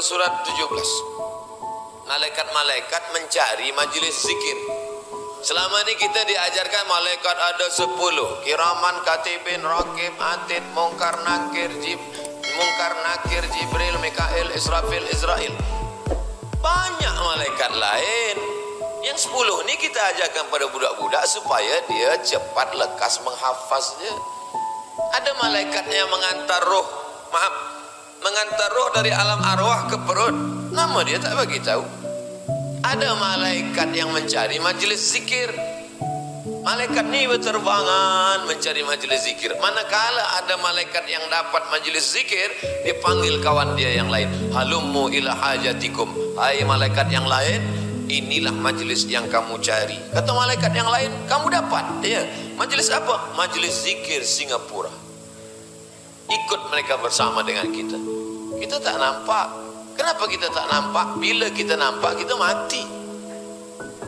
coba surat 17. Malaikat-malaikat mencari majelis zikir. Selama ini kita diajarkan malaikat ada 10. Kiraman, katibin, rakib, atid, mungkar, nakir, Jibril, Mikail, Israfil, Israel. Banyak malaikat lain. Yang 10 ini kita ajarkan pada budak-budak supaya dia cepat lekas menghafaznya. Ada malaikat yang mengantar roh, mengantar roh dari alam arwah ke perut. Nama dia tak bagi tahu. Ada malaikat yang mencari majelis zikir. Malaikat ni berterbangan mencari majelis zikir. Manakala ada malaikat yang dapat majelis zikir, dipanggil kawan dia yang lain. Halummu ila hajatikum. Hai malaikat yang lain, inilah majelis yang kamu cari. Kata malaikat yang lain, kamu dapat. Ya, majelis apa? Majelis zikir Singapura. Ikut mereka bersama dengan kita. Kita tak nampak. Kenapa kita tak nampak? Bila kita nampak, kita mati.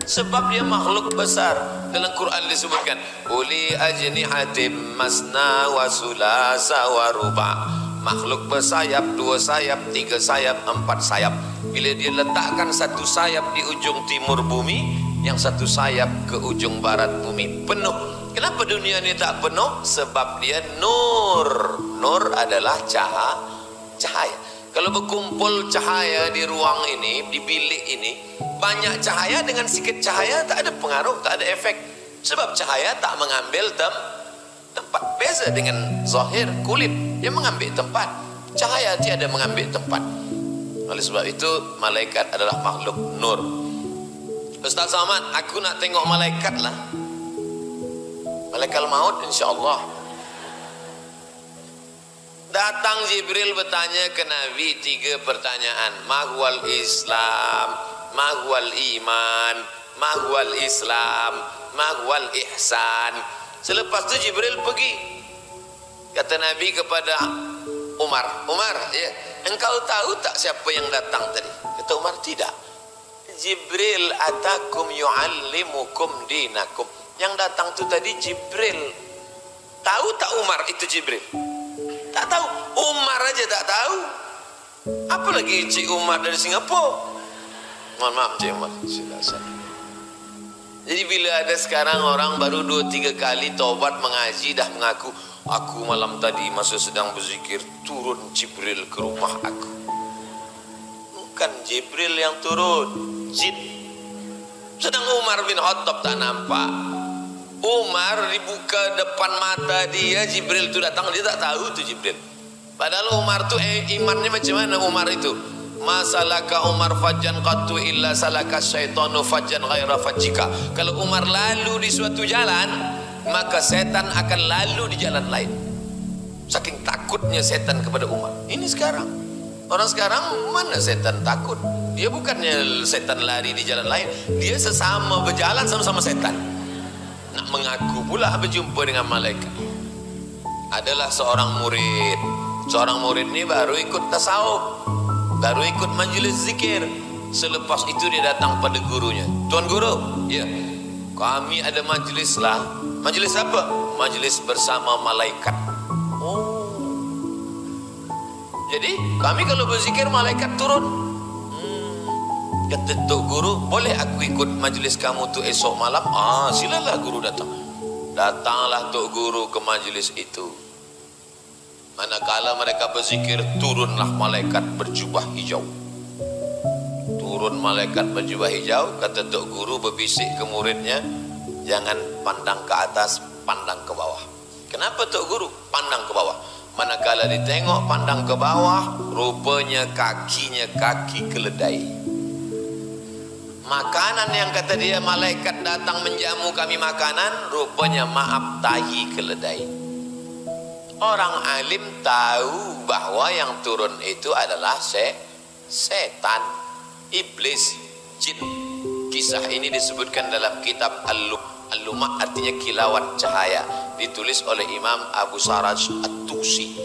Sebab dia makhluk besar. Dalam Quran disebutkan uli ajnihatim masna wa sulasa wa ruba'. Makhluk bersayap, 2 sayap, 3 sayap, 4 sayap. Bila dia letakkan satu sayap di ujung timur bumi, yang satu sayap ke ujung barat bumi, penuh. Kenapa dunia ini tak penuh? Sebab dia nur. Nur adalah cahaya. Kalau berkumpul cahaya di ruang ini, di bilik ini, banyak cahaya dengan sikit cahaya tak ada pengaruh, tak ada efek. Sebab cahaya tak mengambil tempat. Beza dengan zahir kulit, dia mengambil tempat. Cahaya tiada mengambil tempat. Oleh sebab itu malaikat adalah makhluk nur. Ustaz Samad, aku nak tengok malaikat lah. Malaikat maut insya-Allah. Datang Jibril bertanya ke Nabi 3 pertanyaan. Mahwal Islam, mahwal iman, mahwal Islam, mahwal ihsan. Selepas tu Jibril pergi. Kata Nabi kepada Umar, ya, engkau tahu tak siapa yang datang tadi? Kata Umar, tidak. Jibril atakum yu'allimukum dinakum. Yang datang tu tadi Jibril. Tahu tak Umar itu Jibril? Tak tahu. Umar aja tak tahu. Apalagi Cik Umar dari Singapura. Mohon maaf Cik Umar. Jadi bila ada sekarang orang baru 2-3 kali taubat mengaji dah mengaku, aku malam tadi masa sedang berzikir turun Jibril ke rumah aku. Bukan Jibril yang turun, jin. Sedang Umar bin Khattab tak nampak. Umar dibuka depan mata dia, Jibril itu datang, dia tak tahu tu Jibril. Padahal Umar tu imannya macam mana Umar itu? Masalaka Umar fajjan qattu illa salaka syaitanu fajjan ghaira fajjika. Kalau Umar lalu di suatu jalan, maka setan akan lalu di jalan lain. Saking takutnya setan kepada Umar. Ini sekarang. Orang sekarang mana setan takut? Dia bukannya setan lari di jalan lain, dia sesama berjalan sama-sama setan. Nak mengaku pula berjumpa dengan malaikat. Adalah seorang murid. Seorang murid ni baru ikut tasawuf, baru ikut majlis zikir. Selepas itu dia datang pada gurunya. Tuan guru, ya, kami ada majlis lah. Majlis apa? Majlis bersama malaikat. Oh, jadi kami kalau berzikir malaikat turun. Kata Tok Guru, boleh aku ikut majlis kamu tu esok malam? Silalah guru datang. Datanglah Tok Guru ke majlis itu. Manakala mereka berzikir, turunlah malaikat berjubah hijau. Turun malaikat berjubah hijau. Kata Tok Guru berbisik ke muridnya, jangan pandang ke atas, pandang ke bawah. Kenapa Tok Guru? Pandang ke bawah. Manakala ditengok pandang ke bawah, rupanya kakinya kaki keledai. Makanan yang kata dia malaikat datang menjamu kami makanan, rupanya maaf tahi keledai. Orang alim tahu bahwa yang turun itu adalah setan, iblis, jin. Kisah ini disebutkan dalam kitab Al-Lumah, artinya kilauan cahaya, ditulis oleh Imam Abu Saraj At-Tusi.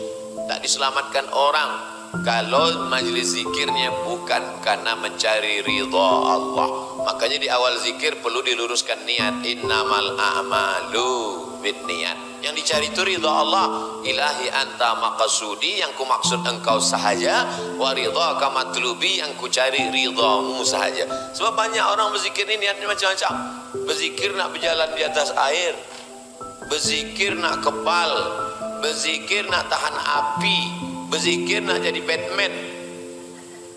Tak diselamatkan orang kalau majlis zikirnya bukan karena mencari ridha Allah. Makanya di awal zikir perlu diluruskan niat, innamal a'malu binniyat. Yang dicari itu ridha Allah. Ilahi anta maqsudi, yang ku maksud engkau sahaja. Wa ridhaka matlubi, yang ku cari ridhamu sahaja. Sebab banyak orang berzikir ini niatnya macam-macam. Berzikir nak berjalan di atas air, berzikir nak kebal, berzikir nak tahan api, berzikir nak jadi Batman.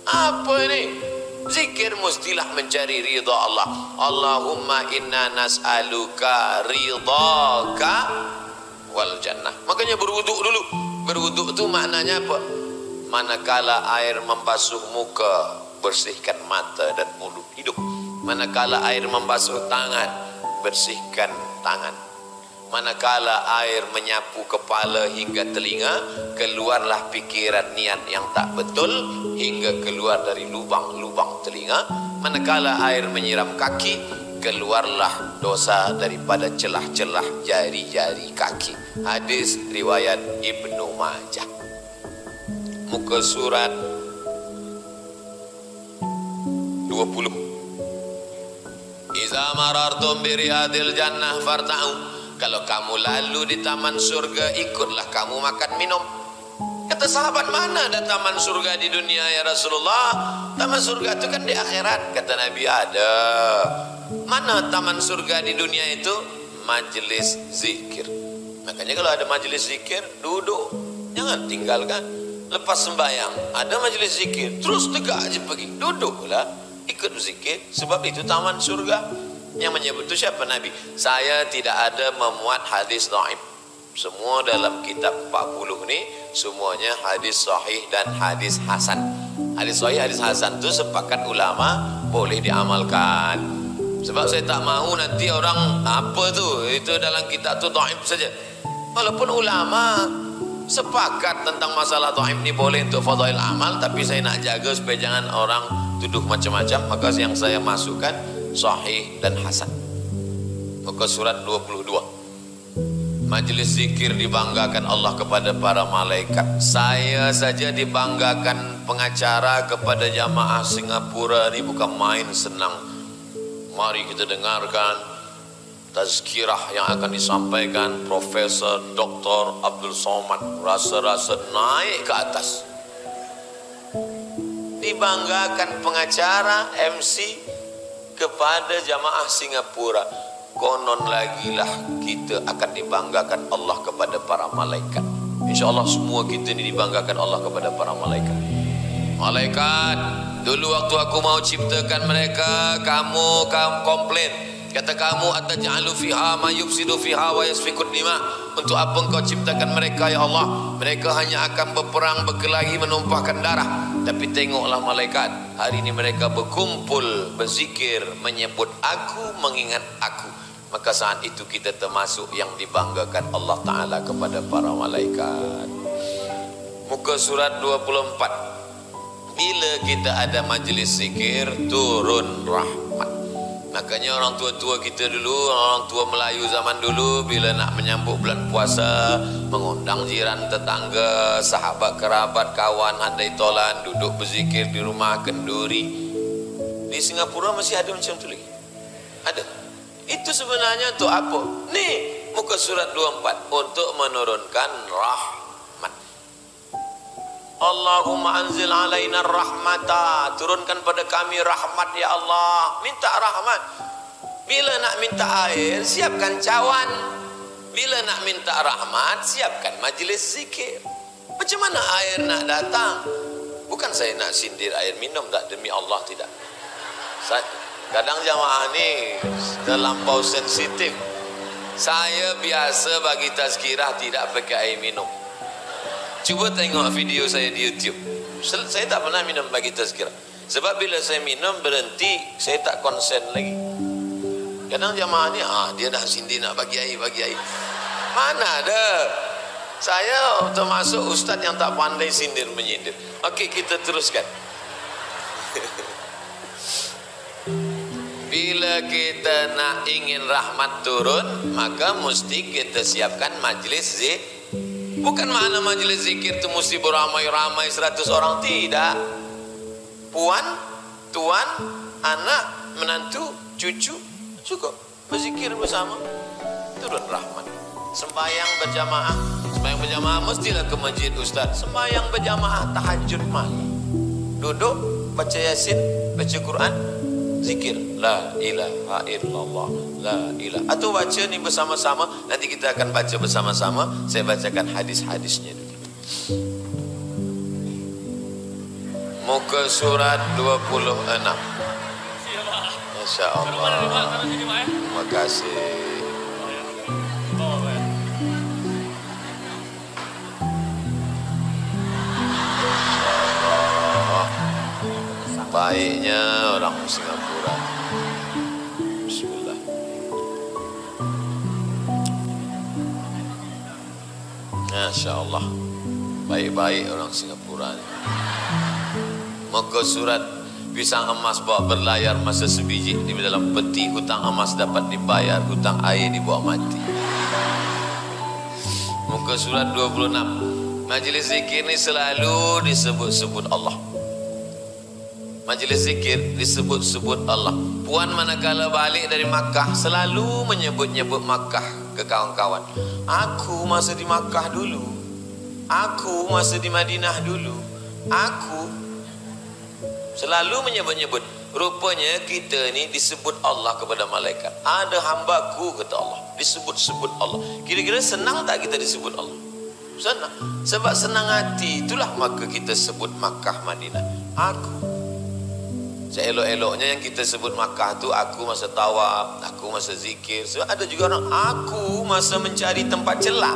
Apa ini? Zikir mestilah mencari ridha Allah. Allahumma inna nas'aluka ridhaka wal jannah. Makanya berwuduk dulu. Berwuduk itu maknanya apa? Manakala air membasuh muka, bersihkan mata dan mulut, hidung. Manakala air membasuh tangan, bersihkan tangan. Manakala air menyapu kepala hingga telinga, keluarlah pikiran niat yang tak betul hingga keluar dari lubang-lubang telinga. Manakala air menyiram kaki, keluarlah dosa daripada celah-celah jari-jari kaki. Hadis riwayat Ibnu Majah. Muka surat 20. Iza marartum biriyadil jannah farta'u. Kalau kamu lalu di taman surga, ikutlah kamu makan minum. Kata sahabat, mana ada taman surga di dunia ya Rasulullah? Taman surga itu kan di akhirat. Kata Nabi, ada. Mana taman surga di dunia itu? Majelis zikir. Makanya kalau ada majelis zikir, duduk, jangan tinggalkan. Lepas sembahyang, ada majelis zikir, terus tegak aja pergi, duduklah, ikut zikir. Sebab itu taman surga. Yang menyebut itu siapa? Nabi. Saya tidak ada memuat hadis dhaif. Semua dalam kitab 40 ini semuanya hadis sahih dan hadis hasan. Hadis sahih, hadis hasan itu sepakat ulama boleh diamalkan. Sebab saya tak mahu nanti orang apa tu, itu dalam kitab tu dhaif saja. Walaupun ulama sepakat tentang masalah dhaif ni boleh untuk fadail amal, tapi saya nak jaga supaya jangan orang tuduh macam-macam, maka yang saya masukkan sahih dan hasan. Muka surat 22. Majlis zikir dibanggakan Allah kepada para malaikat. Saya saja dibanggakan pengacara kepada jamaah Singapura ni bukan main senang. Mari kita dengarkan tazkirah yang akan disampaikan Profesor Dr. Abdul Somad. Rasa-rasa naik ke atas. Dibanggakan pengacara MC kepada jamaah Singapura. Konon lagi lah kita akan dibanggakan Allah kepada para malaikat. InsyaAllah semua kita ni dibanggakan Allah kepada para malaikat. Malaikat, dulu waktu aku mau ciptakan mereka, kamu komplain. Kata kamu, ataj'alu fiha ma yufsidu fiha wa yasfikud dima. Untuk apa engkau ciptakan mereka ya Allah? Mereka hanya akan berperang, berkelahi, menumpahkan darah. Tapi tengoklah malaikat, hari ini mereka berkumpul, berzikir, menyebut aku, mengingat aku. Maka saat itu kita termasuk yang dibanggakan Allah Ta'ala kepada para malaikat. Muka surat 24. Bila kita ada majlis zikir, turun rahmat. Makanya orang tua-tua kita dulu, orang tua Melayu zaman dulu, bila nak menyambut bulan puasa, mengundang jiran tetangga, sahabat kerabat, kawan, handai tolan, duduk berzikir di rumah kenduri. Di Singapura masih ada macam tu lagi? Ada. Itu sebenarnya untuk apa? Nih, muka surat 24, untuk menurunkan rahmat. Allahumma anzil alaina rahmata, turunkan pada kami rahmat ya Allah. Minta rahmat. Bila nak minta air, siapkan cawan. Bila nak minta rahmat, siapkan majlis zikir. Macam mana air nak datang? Bukan saya nak sindir air minum, tak, demi Allah tidak. Kadang jamaah ni terlampau sensitif. Saya biasa bagi tazkirah tidak pakai air minum. Cuba tengok video saya di YouTube. Saya tak pernah minum bagi tazkirah. Sebab bila saya minum berhenti, saya tak konsen lagi. Kadang jamaah ni, dia dah sindir nak bagi air. Mana ada. Saya termasuk ustaz yang tak pandai sindir menyindir. Okey, kita teruskan. Bila kita nak ingin rahmat turun, maka mesti kita siapkan majlis zikir. Bukan makna majlis zikir itu mesti beramai-ramai 100 orang, tidak. Puan, tuan, anak, menantu, cucu, cukup berzikir bersama, turun rahmat. Sembahyang berjamaah. Sembahyang berjamaah mestilah ke masjid Ustaz. Sembahyang berjamaah tahajud malam. Duduk baca Yasin, baca Quran, zikir la ilaha illallah, la ilaha. Atau baca ni bersama-sama. Nanti kita akan baca bersama-sama. Saya bacakan hadis-hadisnya dulu. Muka surat 26. Masya Allah. Terima kasih. Baiknya orang Singapura. Bismillah. Masya Allah. Baik-baik orang Singapura ni. Muka surat pisang emas bawa berlayar masa sebiji di dalam peti, hutang emas dapat dibayar, hutang air dibawa mati. Muka surat 26. Majlis zikir ni selalu disebut-sebut Allah. Majlis zikir disebut-sebut Allah. Puan manakala balik dari Makkah selalu menyebut-nyebut Makkah ke kawan-kawan. Aku masa di Makkah dulu. Aku masa di Madinah dulu. Aku selalu menyebut-nyebut. Rupanya kita ni disebut Allah kepada malaikat. Ada hambaku kata Allah. Disebut-sebut Allah. Kira-kira senang tak kita disebut Allah? Senang. Sebab senang hati itulah maka kita sebut Makkah Madinah. Aku. Seelok-eloknya yang kita sebut Makkah tu aku masa tawaf, aku masa zikir. Sebab ada juga orang aku masa mencari tempat celah.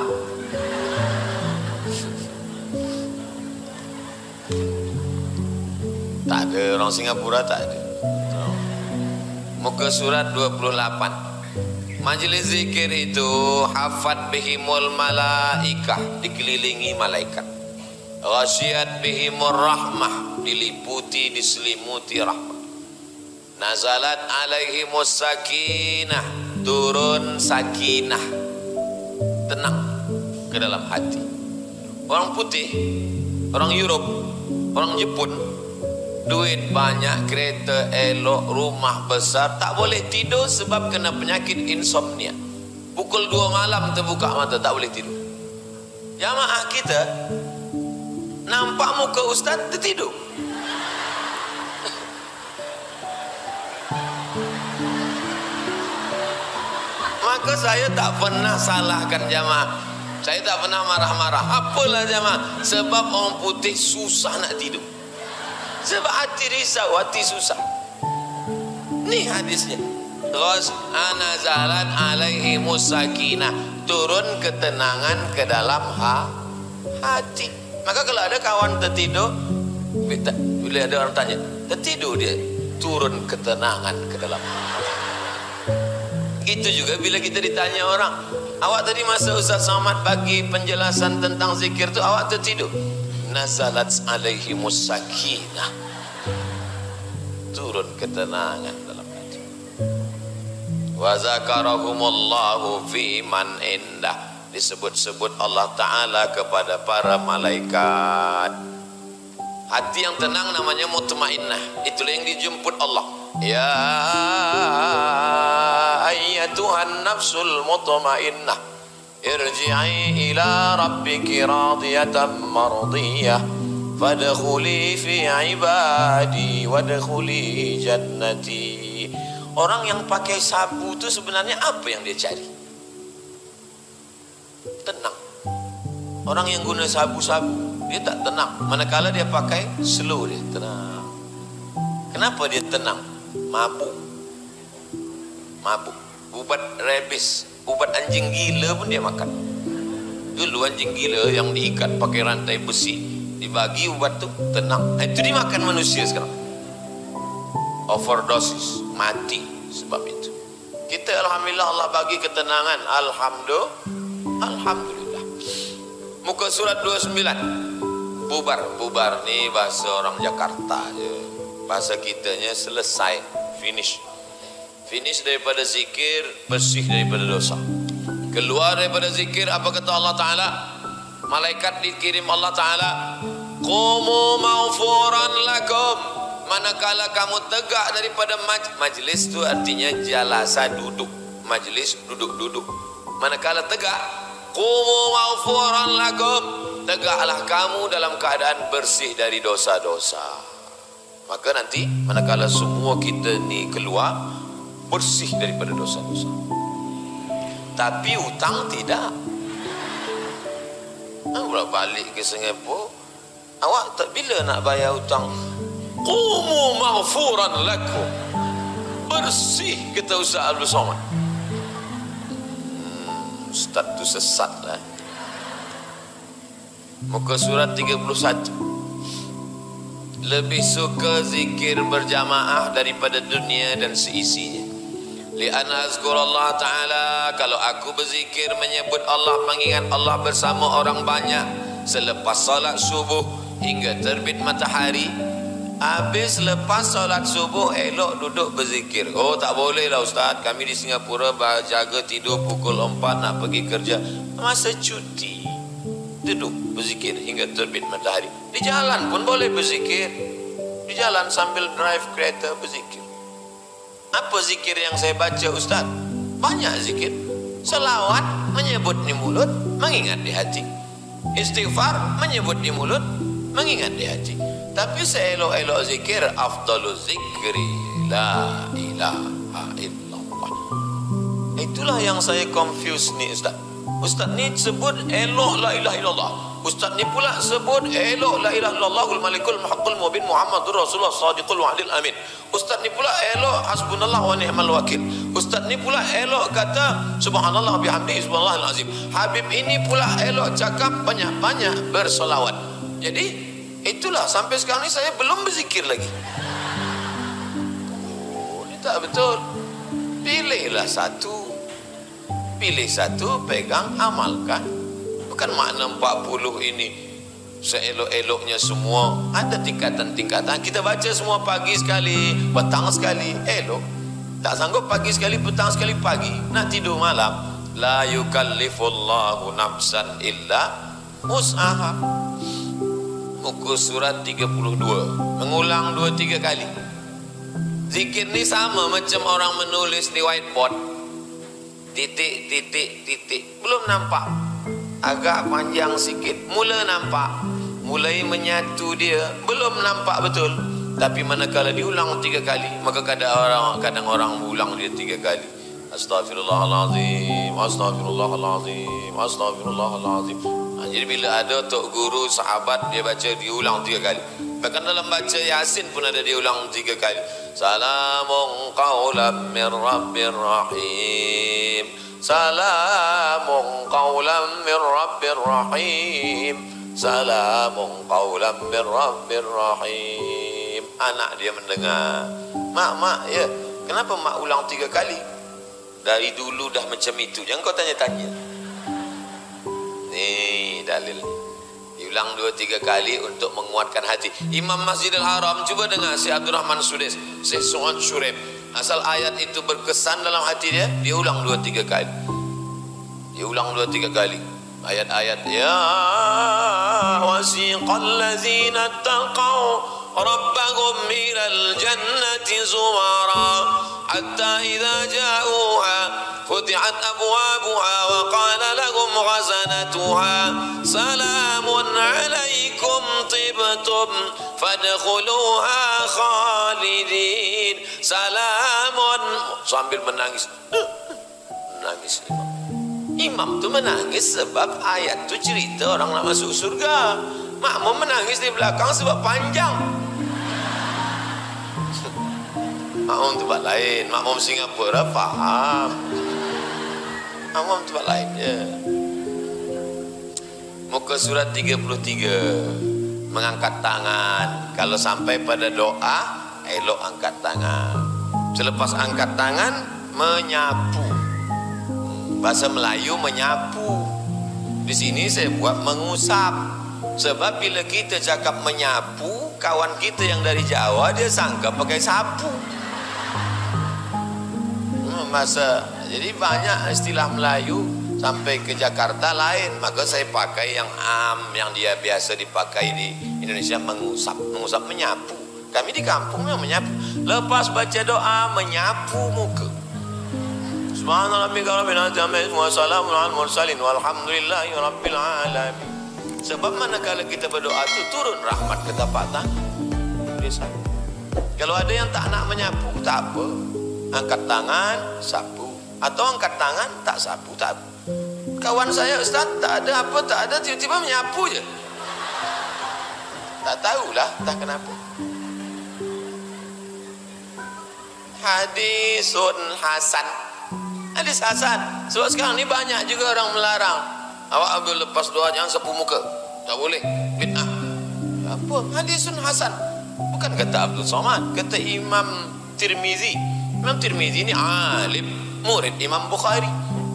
Tak ada, orang Singapura tak ada. Muka surat 28. Majlis zikir itu hafat bihimul malaikah, dikelilingi malaikat. Ghasyiyat bihimur rahmah, diliputi, diselimuti rahmat. Nazalat alaihimus sakinah, turun sakinah, tenang ke dalam hati. Orang putih, orang Europe, orang Jepun, duit banyak, kereta elok, rumah besar, tak boleh tidur sebab kena penyakit insomnia. Pukul 2 malam terbuka mata tak boleh tidur. Jamaah kita nampak muka ustaz tertidur. Maka saya tak pernah salahkan jamaah. Saya tak pernah marah-marah. Apalah jamaah, sebab orang putih susah nak tidur. Sebab hati risau, hati susah. Ni hadisnya. Terus nazalat alaihimus sakinah, turun ketenangan ke dalam hati. Maka kalau ada kawan tertidur, bila ada orang tanya, tertidur dia, turun ketenangan ke dalam hati. Itu juga bila kita ditanya orang, awak tadi masa Ustaz Somad bagi penjelasan tentang zikir tu awak tertidur. Nazalat alaihimus sakinah, turun ketenangan dalam hati. Wa zakarahumullahu fi man indah, disebut-sebut Allah Ta'ala kepada para malaikat. Hati yang tenang namanya mutmainnah. Itulah yang dijemput Allah. Ya ayyatuhan nafsul mutmainnah, irji'i ila rabbiki radiyatan mardiyah, fadkhuli fi ibadi wadkhuli jannati. Orang yang pakai sabu itu sebenarnya apa yang dia cari? Tenang. Orang yang guna sabu-sabu dia tak tenang. Manakala dia pakai slow, dia tenang. Kenapa dia tenang? Mabuk. Ubat rabies, ubat anjing gila pun dia makan. Dulu anjing gila yang diikat pakai rantai besi, dibagi ubat tu tenang. Itu dimakan manusia sekarang. Overdosis, mati sebab itu. Kita alhamdulillah Allah bagi ketenangan. Alhamdulillah. Muka surat 29. Bubar ni bahasa orang Jakarta je. Bahasa kitanya selesai, finish daripada zikir, bersih daripada dosa. Keluar daripada zikir, apa kata Allah Ta'ala? Malaikat dikirim Allah Ta'ala, qumu maghfuran lakum. Manakala kamu tegak daripada majlis tu artinya jalasa, duduk. Majlis duduk-duduk. Manakala tegak, Qumu maghfuran lakum, tegaklah kamu dalam keadaan bersih dari dosa-dosa. Maka nanti manakala semua kita ni keluar bersih daripada dosa-dosa. Tapi hutang tidak. Awak balik ke Singapura, awak tak bila nak bayar hutang? Qumu maghfuran lakum, bersih, kata Ustaz Abdul Somad. Ustaz tu sesat lah. Muka surat 31. Lebih suka zikir berjamaah daripada dunia dan seisinya. Li'anna azkurallah ta'ala, kalau aku berzikir menyebut Allah, mengingat Allah bersama orang banyak selepas salat subuh hingga terbit matahari. Habis lepas solat subuh elok duduk berzikir. Oh, tak boleh lah Ustaz, kami di Singapura jaga tidur pukul 4 nak pergi kerja. Masa cuti duduk berzikir hingga terbit matahari. Di jalan pun boleh berzikir. Di jalan sambil drive kereta berzikir. Apa zikir yang saya baca Ustaz? Banyak zikir. Selawat menyebut di mulut, mengingat di hati. Istighfar menyebut di mulut, mengingat di hati. Tapi seelok-elok zikir, afdaluz zikri la ilaha illallah. Itulah yang saya confuse ni Ustaz. Ustaz ni sebut elok la ilaha illallah, Ustaz ni pula sebut elok la ilaha illallahul malikul muhaqqul mubin Muhammadur Rasulullah sadiqul wa'dil amin. Ustaz ni pula elok hasbunallah wa ni'mal wakil. Ustaz ni pula elok kata subhanallah bihamdihi subhanallahil azim. Habib ini pula elok cakap banyak-banyak bersolawat. Jadi itulah sampai sekarang ni saya belum berzikir lagi. Oh, ini tak betul. Pilihlah satu. Pilih satu, pegang, amalkan. Bukan makna 40 ini seelok-eloknya semua. Ada tingkatan-tingkatan. Kita baca semua pagi sekali, petang sekali, elok. Tak sanggup pagi sekali, petang sekali, pagi. Nak tidur malam. La yukallifullahu nafsan illa wus'aha. Muka surat 32. Mengulang 2-3 kali. Zikir ni sama macam orang menulis di whiteboard. Titik, titik, titik. Belum nampak. Agak panjang sikit. Mula nampak. Mulai menyatu dia. Belum nampak betul. Tapi manakala diulang 3 kali, maka kadang orang ulang dia 3 kali. Astaghfirullahalazim, astaghfirullahalazim, astaghfirullahalazim. Jadi bila ada tok guru sahabat dia baca diulang 3 kali. Bahkan dalam baca Yasin pun ada diulang 3 kali. Salamun qawlan min rabbir rahim. Salamun qawlan min rabbir rahim. Salamun qawlan min rabbir rahim. Anak dia mendengar. Mak, ya, kenapa mak ulang 3 kali? Dari dulu dah macam itu. Jangan kau tanya-tanya. Ni dalil. Diulang 2-3 kali untuk menguatkan hati. Imam Masjidil Haram, cuba dengar Syekh Abdul Rahman Sudais, Syekh Su'ad Syurib. Asal ayat itu berkesan dalam hati dia, dia ulang 2-3 kali. Dia ulang 2-3 kali. Ayat-ayat ya wasiqal ladzina taqaw rabbahum minal jannati zumara hatta idza ja'uha فتحت أبوابها وقال لهم غزنتها سلام عليكم طبتم فادخلوها خالدين سلام. Sambil menangis. Menangis imam tu menangis sebab ayat tu cerita orang nak masuk surga. Makmum menangis di belakang sebab panjang. Makmum tempat lain, makmum Singapura faham. Makmum tempat lain je. Muka surat 33. Mengangkat tangan. Kalau sampai pada doa, elok angkat tangan. Selepas angkat tangan, menyapu. Bahasa Melayu menyapu. Di sini saya buat mengusap. Sebab bila kita cakap menyapu, kawan kita yang dari Jawa dia sangka pakai sapu. Jadi banyak istilah Melayu sampai ke Jakarta lain. Maka saya pakai yang yang dia biasa dipakai di Indonesia, mengusap. Mengusap, menyapu. Kami di kampung memang menyapu. Lepas baca doa, menyapu muka. Subhana rabbika rabbil izzati amma yasifun wa salamun alal mursalin walhamdulillahi rabbil alamin. Sebab manakala kita berdoa itu turun rahmat ke tapak tangan. Kalau ada yang tak nak menyapu, tak apa. Angkat tangan, sapu. Atau angkat tangan, tak sapu, tak apa. Kawan saya, Ustaz, tak ada apa, tak ada, tiba-tiba menyapu je. Tak tahulah, tak kenapa. Hadisun Hasan. Hadis Hasan. Sebab sekarang ni banyak juga orang melarang. Awak ambil lepas doa jangan sapu muka. Tak boleh. Bid'ah. Apa? Hadisun Hasan. Bukan kata Abdul Somad, kata Imam Tirmizi. Imam Tirmizi ini alim, murid Imam Bukhari.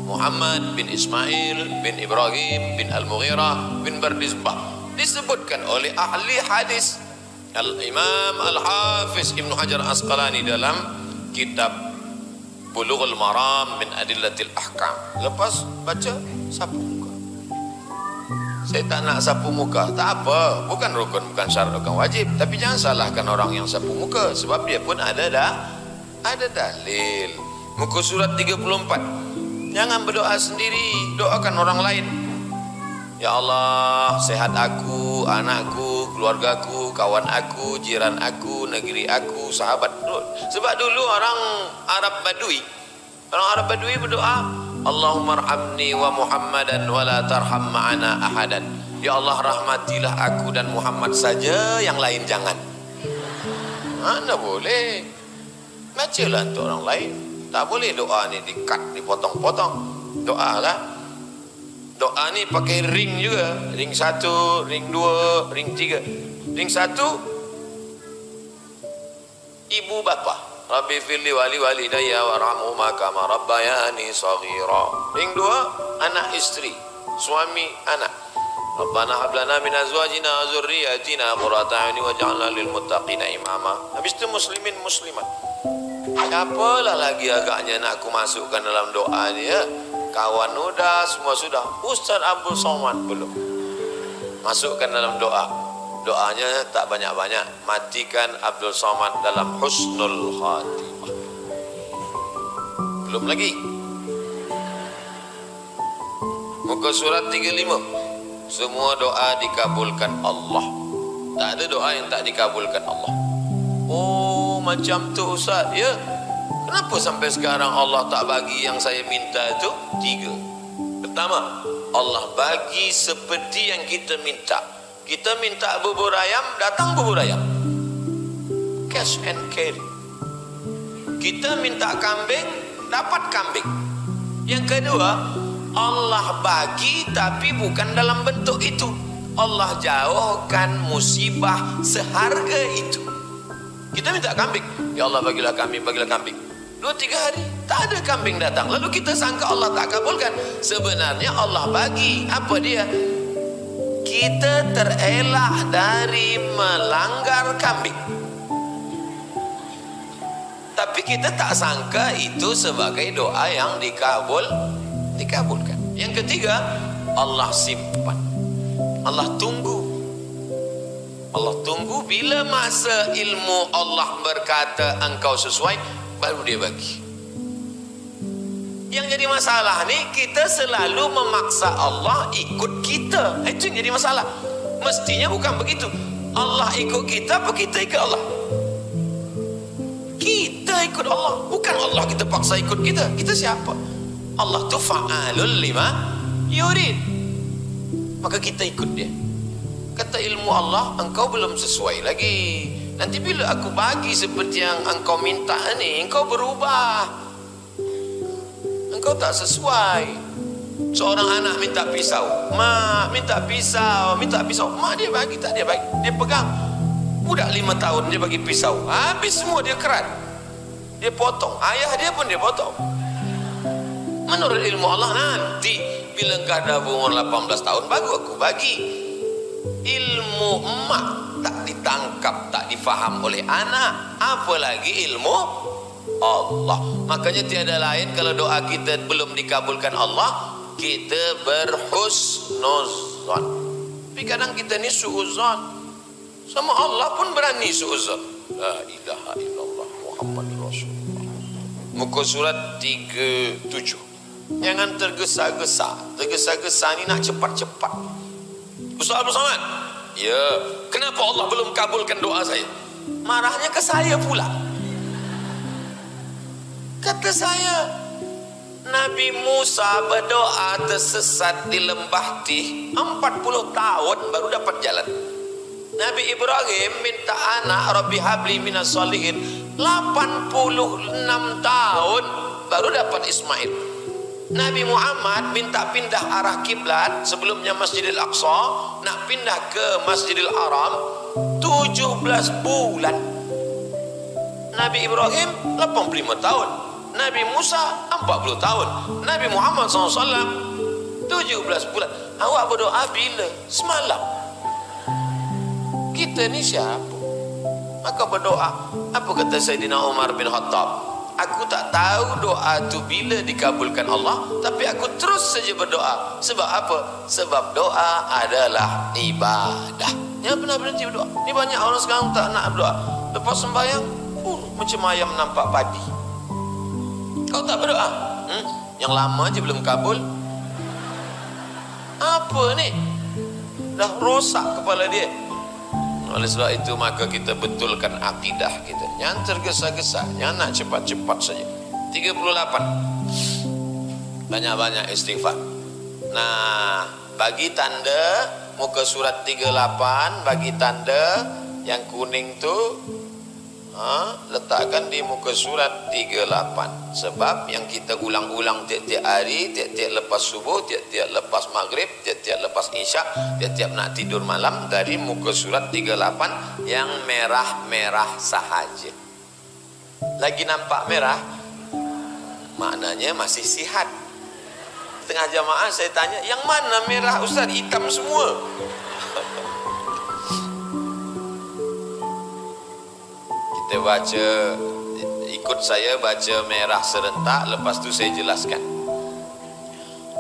Muhammad bin Ismail bin Ibrahim bin Al-Mughirah bin Bardizbah. Disebutkan oleh ahli hadis Al-Imam Al-Hafiz Ibn Hajar Asqalani dalam kitab Bulughul Maram min Adillatil Ahkam. Lepas baca, sapu muka. Saya tak nak sapu muka, tak apa, bukan rukun, bukan syarat, bukan wajib. Tapi jangan salahkan orang yang sapu muka, sebab dia pun ada dalil. Muka surat 34. Jangan berdoa sendiri, doakan orang lain. Ya Allah, sehat aku, anakku, keluargaku, kawan aku, jiran aku, negeri aku, sahabat. Sebab dulu orang Arab Badui berdoa, Allahumma arhamni wa Muhammadan wa la tarham ma'ana ahadan. Ya Allah, rahmatilah aku dan Muhammad saja, yang lain jangan. Mana boleh. Bacalah untuk orang lain. Tak boleh doa ni di-cut, dipotong-potong. Doa lah. Doa ni pakai ring juga. Ring 1, ring 2, ring 3. Ring 1, ibu bapa. Rabbi firli wali walidayya warhamhuma kama rabbayani shaghira. Ring 2, anak istri, suami anak. Rabbana hab lana min azwajina wa dzurriyyatina qurrata a'yun waj'alna lil muttaqina imama. Habis itu muslimin muslimat. Siapalah lagi agaknya nak aku masukkan dalam doa ni ya? Kawan udah, semua sudah. Ustaz Abdul Somad belum. Masukkan dalam doa. Doanya tak banyak-banyak. Matikan Abdul Somad dalam husnul khatimah. Belum lagi. Muka surat 35. Semua doa dikabulkan Allah. Tak ada doa yang tak dikabulkan Allah. Oh, macam tu Ustaz. Ya. Kenapa sampai sekarang Allah tak bagi yang saya minta itu? 3. Pertama, Allah bagi seperti yang kita minta. Kita minta bubur ayam, datang bubur ayam. Cash and carry. Kita minta kambing, dapat kambing. Yang kedua, Allah bagi tapi bukan dalam bentuk itu. Allah jauhkan musibah seharga itu. Kita minta kambing, ya Allah bagilah kambing, bagilah kambing. 2-3 hari tak ada kambing datang. Lalu kita sangka Allah tak kabulkan. Sebenarnya Allah bagi. Apa dia? Kita terelak dari melanggar kambing. Tapi kita tak sangka itu sebagai doa yang dikabulkan. Yang ketiga, Allah simpan. Allah tunggu. Allah tunggu bila masa ilmu Allah berkata engkau sesuai, baru dia bagi. Yang jadi masalah ni, kita selalu memaksa Allah ikut kita. Itu yang jadi masalah. Mestinya bukan begitu. Allah ikut kita, apa kita ikut Allah? Kita ikut Allah, bukan Allah kita paksa ikut kita. Kita siapa? Allah tu fa'alul lima yurid. Maka kita ikut dia. Kata ilmu Allah, engkau belum sesuai lagi. Nanti bila aku bagi seperti yang engkau minta ni, engkau berubah. Engkau tak sesuai. Seorang anak minta pisau. Mak minta pisau, minta pisau. Mak dia bagi, tak dia bagi. Dia pegang. Budak 5 tahun dia bagi pisau. Habis semua dia kerat. Dia potong. Ayah dia pun dia potong. Menurut ilmu Allah, nanti bila engkau dah umur 18 tahun, baru aku bagi. Ilmu emak tak ditangkap, tak difaham oleh anak, apalagi ilmu Allah. Makanya tiada lain kalau doa kita belum dikabulkan Allah, kita berhusnuzan. Tapi kadang kita ni suuzan. Sama Allah pun berani suuzan. La ilaha illallah Muhammadur Rasulullah. muka surat 37. Jangan tergesa-gesa. Tergesa-gesa ni nak cepat-cepat. Ustaz Abdul Somad, ya, kenapa Allah belum kabulkan doa saya? Marahnya ke saya pula. Kata saya, Nabi Musa berdoa tersesat di lembah Tih 40 tahun baru dapat jalan. Nabi Ibrahim minta anak, Rabbi habli minas solihin, 86 tahun baru dapat Ismail. Nabi Muhammad minta pindah arah kiblat, sebelumnya Masjidil Aqsa, nak pindah ke Masjidil Haram 17 bulan. Nabi Ibrahim 85 tahun, Nabi Musa 40 tahun, Nabi Muhammad SAW 17 bulan. Awak berdoa bila? Semalam. Kita ni siapa? Maka berdoa. Apa kata Sayyidina Umar bin Khattab? Aku tak tahu doa tu bila dikabulkan Allah, tapi aku terus saja berdoa. Sebab apa? Sebab doa adalah ibadah. Jangan pernah berhenti berdoa. Ni banyak orang sekarang tak nak berdoa. Lepas sembahyang, macam ayam nampak padi. Kau tak berdoa? Yang lama aja belum kabul. Apa ni? Dah rosak kepala dia. Oleh sebab itu maka kita betulkan akidah kita. Jangan tergesa-gesa, jangan nak cepat-cepat saja. 38. Banyak-banyak istighfar. Nah, bagi tanda muka surat 38, bagi tanda yang kuning tu letakkan di muka surat 38. Sebab yang kita ulang-ulang tiap-tiap hari, tiap-tiap lepas subuh, tiap-tiap lepas maghrib, tiap-tiap lepas isyak, tiap-tiap nak tidur malam, dari muka surat 38 yang merah-merah sahaja. Lagi nampak merah, maknanya masih sihat. Tengah jamaah saya tanya, yang mana merah Ustaz? Hitam semua. Kita baca, ikut saya baca merah serentak, lepas tu saya jelaskan.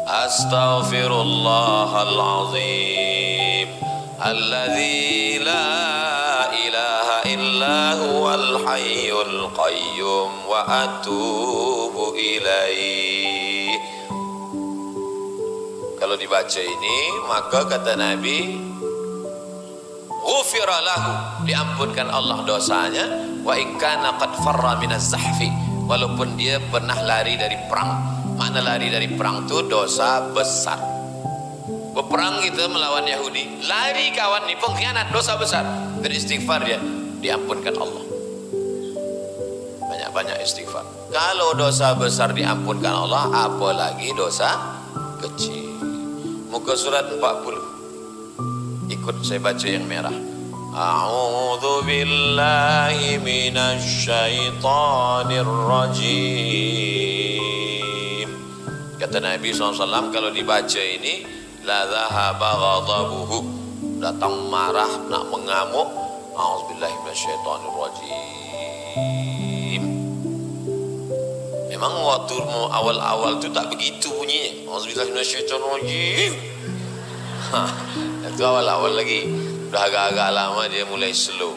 Astaghfirullahalazim alladzi la ilaha illa huwal hayyul qayyum wa atubu ilaih. Kalau dibaca ini, maka kata Nabi, ghufira lahu, diampunkan Allah dosanya. Wa in kana qad farra minaz zahfi, walaupun dia pernah lari dari perang. Makna lari dari perang itu dosa besar. Berperang kita melawan Yahudi, lari kawan ni pengkhianat, dosa besar. Beristighfar dia, diampunkan Allah. Banyak-banyak istighfar. Kalau dosa besar diampunkan Allah, apalagi dosa kecil. Muka surat 40. Ikut saya baca yang merah. A'udzu billahi minasy syaithanir rajim. Kata Nabi SAW, kalau dibaca ini, la dhahaba ghadabuhu, datang marah, nak mengamuk. A'udzu billahi minasy syaithanir rajim. Memang waktu awal-awal tu tak begitu bunyinya. A'udzu billahi minasy syaithanir rajim. Itu awal-awal lagi. Dah agak-agak lama dia mulai slow.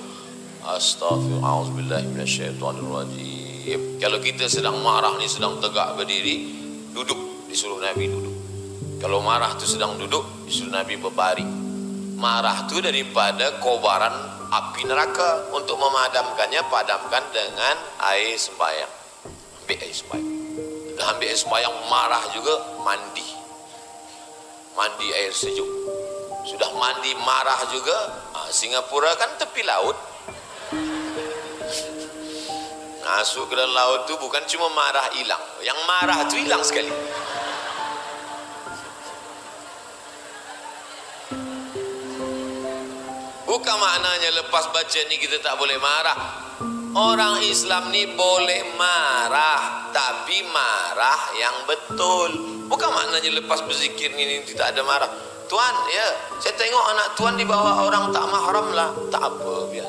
Astaghfirullah, auzubillahi minasyaitonirrajim. Kalau kita sedang marah ni, sedang tegak berdiri, duduk, disuruh Nabi duduk. Kalau marah tu sedang duduk, disuruh Nabi berbaring. Marah tu daripada kobaran api neraka. Untuk memadamkannya, padamkan dengan air sembahyang. Ambil air sembahyang. Dah ambil air sembahyang, marah juga, mandi. Mandi air sejuk. Sudah mandi marah juga. Singapura kan tepi laut. Masuk ke dalam laut tu bukan cuma marah hilang, yang marah tu hilang sekali. Bukan maknanya lepas baca ni kita tak boleh marah. Orang Islam ni boleh marah, tapi marah yang betul. Bukan maknanya lepas berzikir ni tidak ada marah. Tuan, ya, saya tengok anak tuan dibawa orang tak mahram lah. Tak apa, biar.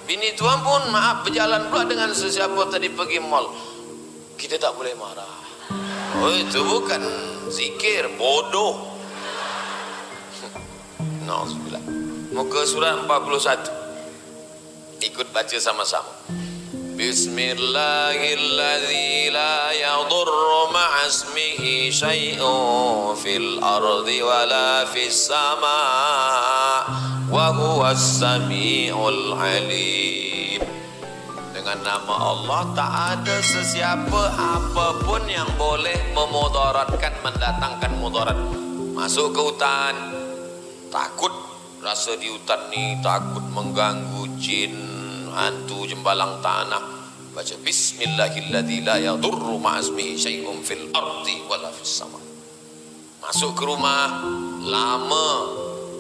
Bini tuan pun maaf berjalan pula dengan sesiapa tadi pergi mall. Kita tak boleh marah. Oh, itu bukan zikir, bodoh. Nauzubillah. Muka surat 41. Ikut baca sama-sama. Bismillahilladzi la yadurru ma'asmihi syai'un fil ardi wala fis sama' wa huwas sami'ul alim. Dengan nama Allah tak ada sesiapa apapun yang boleh memudaratkan, mendatangkan mudarat. Masuk ke hutan, takut rasa di hutan ni takut mengganggu jin, hantu, jembalang tanah. Baca Bismillahilladzi la yadurru ma'asmihi syai'un fil ardi wala fis sama. Masuk ke rumah, lama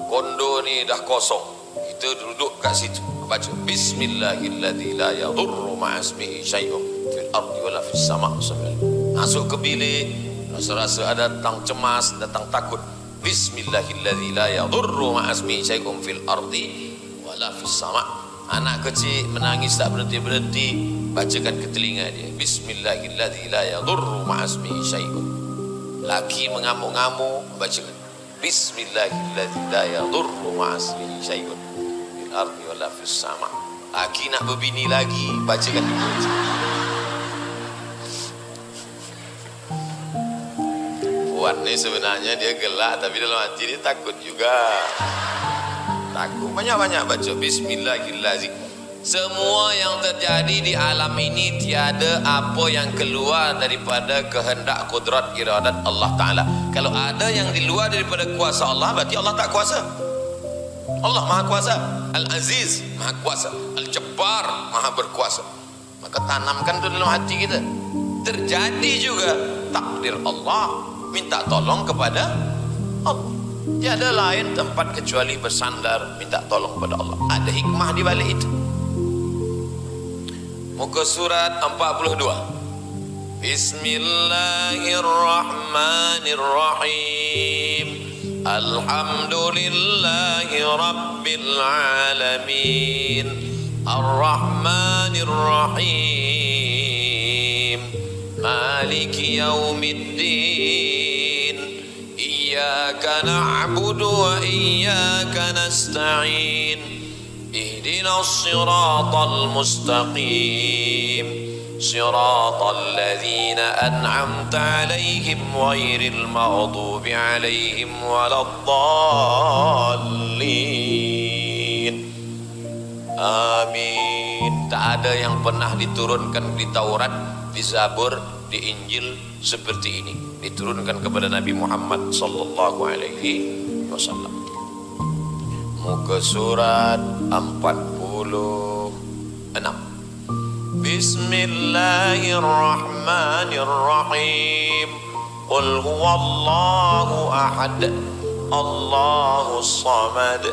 kondo ni dah kosong, kita duduk kat situ, baca Bismillahilladzi la yadurru ma'asmihi syai'un fil ardi wala fis sama. Masuk ke bilik, rasa-rasa ada datang cemas, datang takut, Bismillahilladzi la yadurru ma'asmihi syai'un fil ardi wala fis sama. Anak kecil menangis tak berhenti-berhenti, bacakan ke telinga dia Bismillahilladzi la yadurru ma'asmihi syai'un. Laki mengamuk-ngamuk, bacakan Bismillahilladzi la yadurru ma'asmihi syai'un fil ardi wala fis sama. Laki nak berbini lagi, bacakan itu. Puan ni sebenarnya dia gelak, tapi dalam hati dia takut juga. Takut, banyak-banyak baca Bismillahirrahmanirrahim. Semua yang terjadi di alam ini tiada apa yang keluar daripada kehendak, kudrat, iradat Allah Ta'ala. Kalau ada yang di luar daripada kuasa Allah, berarti Allah tak kuasa. Allah Maha Kuasa, Al-Aziz Maha Kuasa, Al-Jabbar Maha Berkuasa. Maka tanamkan itu dalam hati kita. Terjadi juga takdir Allah, minta tolong kepada Allah. Tiada lain tempat kecuali bersandar, minta tolong kepada Allah. Ada hikmah di balik itu. Muka surat 42. Bismillahirrahmanirrahim. Alhamdulillahi rabbil alamin. Ar-Rahmanir-Rahim. Maliki yaumiddin. Iyyaka na'budu wa iyyaka nasta'in. Ihdinas siratal mustaqim. Siratal ladzina an'amta 'alaihim ghairil maghdubi 'alaihim waladdallin. Amin. Tak ada yang pernah diturunkan di Taurat, di Zabur, di Injil seperti ini. Diturunkan kepada Nabi Muhammad sallallahu alaihi wasallam. Muka surat 46. Bismillahirrahmanirrahim. Qul huwallahu ahad, Allahus samad,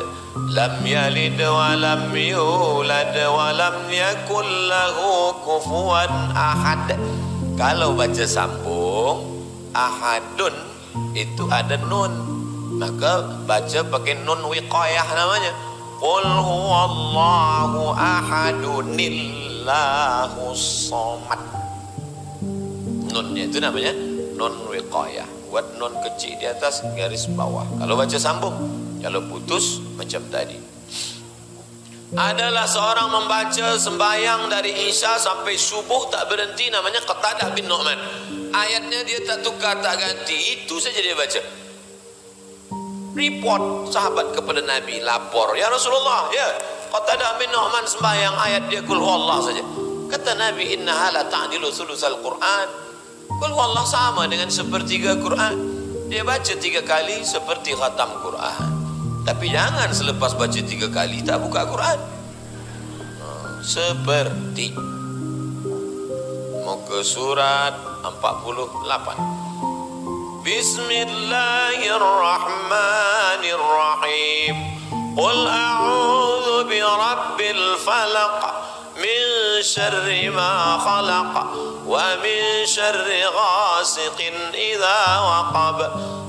lam yalid wa lam yulad wa lam yakul lahu kufuwan ahad. Kalau baca sambung ahadun itu ada nun, maka baca pakai nun wiqayah namanya. Qul huwallahu ahadunillahus samad. Nunnya itu namanya nun wiqayah. Buat nun kecil di atas, garis bawah. Kalau baca sambung, kalau putus macam tadi. Adalah seorang membaca sembahyang dari Isya sampai subuh tak berhenti, namanya Qatadah bin Nu'man. Ayatnya dia tak tukar tak ganti, itu saja dia baca. Report sahabat kepada Nabi, lapor, ya Rasulullah, ya Qatadah bin Nu'man sembahyang ayat dia Qul huwallah saja. Kata Nabi, innaha la ta'dilu sulusal Quran. Qul huwallah sama dengan sepertiga Quran. Dia baca 3 kali seperti khatam Quran. Tapi jangan selepas baca 3 kali tak buka Quran. Seperti muka surat 48. Bismillahirrahmanirrahim. Qul a'udzu birabbil falaq min syarri ma khalaq wa min syarri ghasiqin idza waqab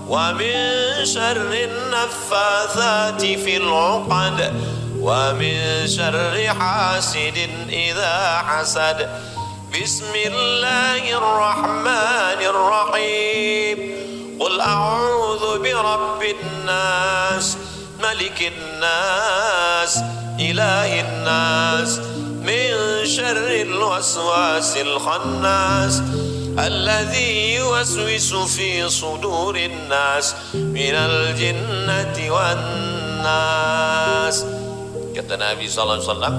wa min syarri naffatsati fil 'uqad wa min syarri hasidin idza hasad. Bismillahirrahmanirrahim. Qul a'udzu birabbin nas, malikin nas, ilahin nas, min syarril waswasil khannas alladzi yuwaswisu fi sudurin nas minal jinnati wan nas. Kata Nabi sallallahu alaihi wasallam,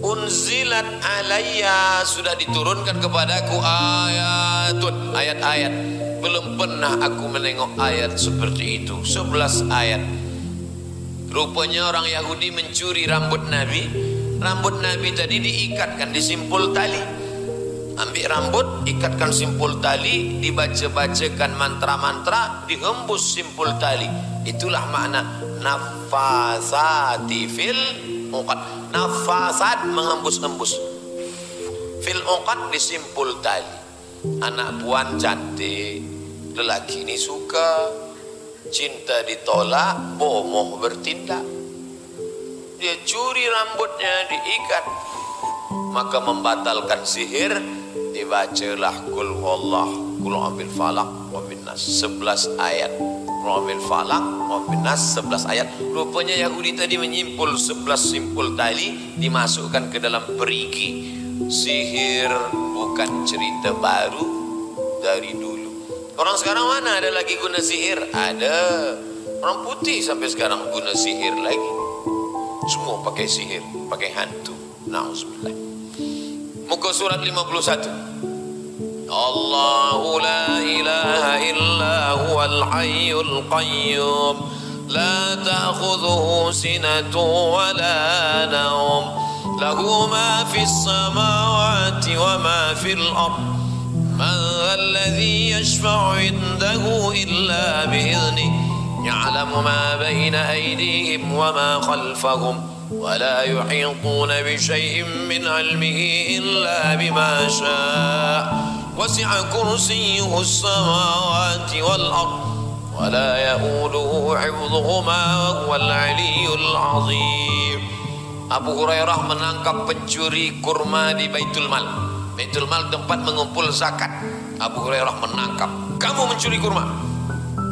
unzilat alayya, sudah diturunkan kepadaku ayatun, ayat-ayat. Belum pernah aku menengok ayat seperti itu. 11 ayat. Rupanya orang Yahudi mencuri rambut Nabi. Rambut Nabi tadi diikatkan, disimpul tali. Ambil rambut, ikatkan simpul tali, dibaca-bacakan mantra-mantra, dihembus simpul tali. Itulah makna nafasati fil uqad. Nafasat, menghembus-hembus. Fil uqad, disimpul tali. Anak puan cantik, lelaki ini suka, cinta ditolak, bomoh bertindak. Dia curi rambutnya, diikat, maka membatalkan sihir. Dibacalah kul wallah, kul ambil falak wa bin nas, 11 ayat. Kul ambil falak wa bin nas, 11 ayat. Rupanya Yahudi tadi menyimpul 11 simpul tali, dimasukkan ke dalam perigi. Sihir bukan cerita baru dari dulu. Orang sekarang mana ada lagi guna sihir? Ada. Orang putih sampai sekarang guna sihir lagi. Semua pakai sihir, pakai hantu. Nauzubillah. Muka surat 51. Allahu la ilaha illa huwal hayyul qayyum la ta'khudhuhu sinatun wa la nawm lahu ma fis samawati wa ma fil ard man alladhi yashfa'u 'indahu illa bi'idhnihi ya'lamu ma bayna aydihim wa ma khalfahum ولا يحيطون بشيء من علمه إلا بما شاء وسع كرسيه السماوات والأرض ولا يؤوده حفظهما وهو العلي العظيم. Abu Hurairah menangkap pencuri kurma di Baitul Mal. Baitul Mal tempat mengumpul zakat. Abu Hurairah menangkap, kamu mencuri kurma.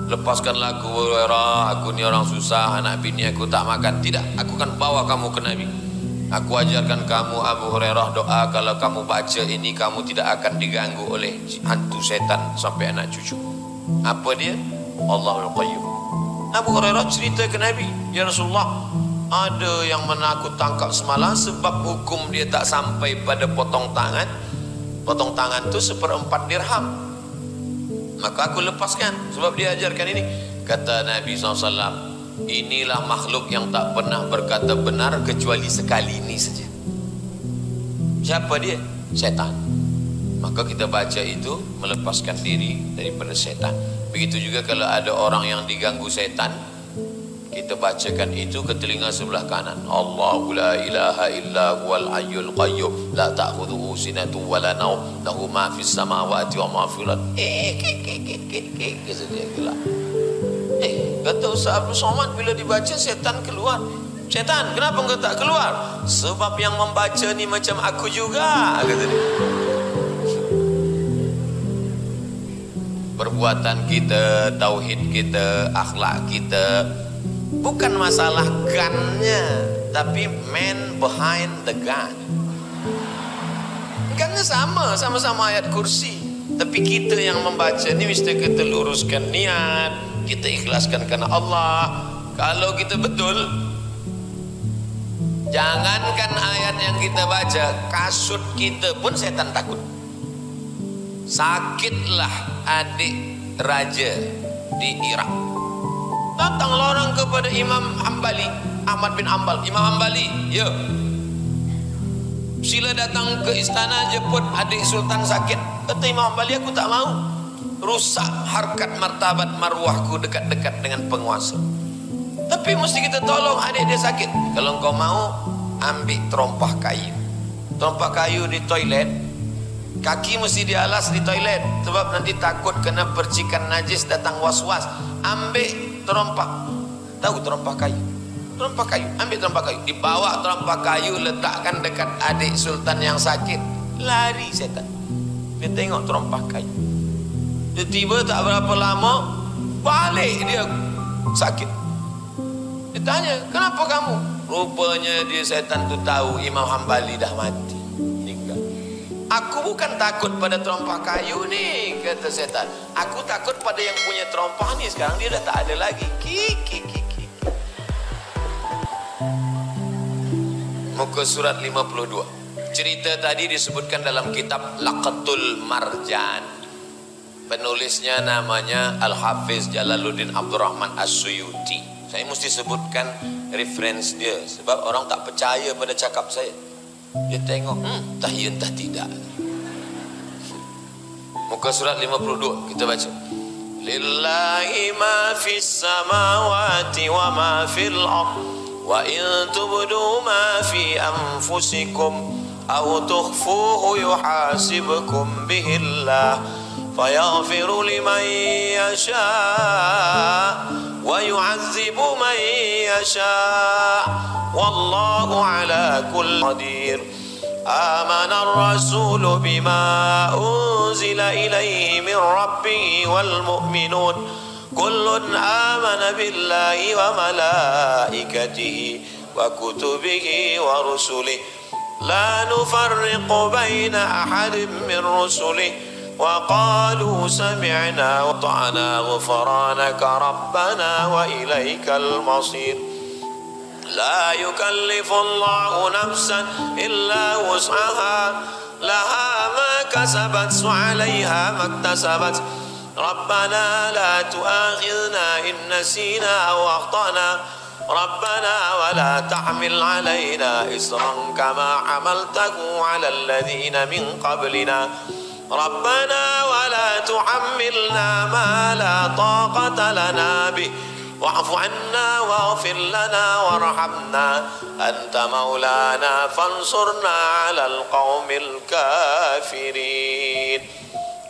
Lepaskanlah aku Hurairah, aku ni orang susah, anak bini aku tak makan. Tidak, aku akan bawa kamu ke Nabi. Aku ajarkan kamu Abu Hurairah doa, kalau kamu baca ini kamu tidak akan diganggu oleh hantu setan sampai anak cucu. Apa dia? Allahul Qayyum. Abu Hurairah cerita ke Nabi, ya Rasulullah, ada yang mana aku tangkap semalam sebab hukum dia tak sampai pada potong tangan. Potong tangan tu 1/4 dirham. Maka aku lepaskan sebab dia ajarkan ini. Kata Nabi SAW, inilah makhluk yang tak pernah berkata benar kecuali sekali ini saja. Siapa dia? Setan. Maka kita baca itu melepaskan diri daripada setan. Begitu juga kalau ada orang yang diganggu setan, kita bacakan itu ke telinga sebelah kanan. Allahu la ilaha illa huwal hayyul qayyum la ta'khudhuhu sinatun wa la nawm lahu ma fis samawati wa ma fil ard. Kata Ustaz Abdul Somad, bila dibaca setan keluar. Setan, kenapa engkau tak keluar? Sebab yang membaca ni macam aku juga, kata dia. Perbuatan kita, tauhid kita, akhlak kita, bukan masalah gunnya, tapi man behind the gun. Gunnya sama-sama ayat kursi. Tapi kita yang membaca ni mesti kita luruskan niat, kita ikhlaskan kerana Allah. Kalau kita betul, jangankan ayat yang kita baca, kasut kita pun setan takut. Sakitlah adik raja di Irak. Datanglah orang kepada Imam Hambali, Ahmad bin Hanbal. Imam Hambali, ya, sila datang ke istana jemput adik sultan sakit. Kata Imam Hambali, aku tak mau rusak harkat martabat marwahku dekat-dekat dengan penguasa. Tapi mesti kita tolong adik dia sakit. Kalau engkau mau, ambil terompah kayu. Terompah kayu di toilet, kaki mesti dialas di toilet, sebab nanti takut kena percikan najis datang was-was. Ambil terompah, tahu terompah kayu? Terompah kayu, ambil terompah kayu, dibawa terompah kayu, letakkan dekat adik sultan yang sakit. Lari setan. Dia tengok terompah kayu. Dia tiba tak berapa lama, balik dia sakit. Dia tanya, kenapa kamu? Rupanya dia setan tu tahu Imam Hambali dah mati, meninggal. Aku bukan takut pada terompah kayu nih, kata setan. Aku takut pada yang punya terompah nih, sekarang dia dah tak ada lagi. Kiki. Muka surat 52. Cerita tadi disebutkan dalam kitab Laqatul Marjan. Penulisnya namanya Al-Hafiz Jalaluddin Abdurrahman As-Suyuti. Saya mesti sebutkan reference dia, sebab orang tak percaya pada cakap saya. Dia tengok, entah ya entah tidak. Muka surat 52 kita baca. Lillahi ma fis samawati wa ma fil ardh wa in tubdu ma fi anfusikum aw tukhfuhu yuhasibkum bihi Allah fayaghfiru liman yasha wa yu'azzibu man yasha wallahu ala kulli qadir. آمن الرسول بما أنزل إليه من ربه والمؤمنون كل آمن بالله وملائكته وكتبه ورسله لا نفرق بين أحد من رسله وقالوا سمعنا وأطعنا غفرانك ربنا وإليك المصير. لا يكلف الله نفسا إلا وسعها لها ما كسبت وعليها ما اكتسبت ربنا لا تؤاخذنا إن نسينا أو أخطأنا ربنا ولا تحمل علينا إصرا كما حملته على الذين من قبلنا ربنا ولا تحملنا ما لا طاقة لنا به واعف عنا واغفر لنا وارحمنا أنت مولانا فانصرنا على القوم الكافرين.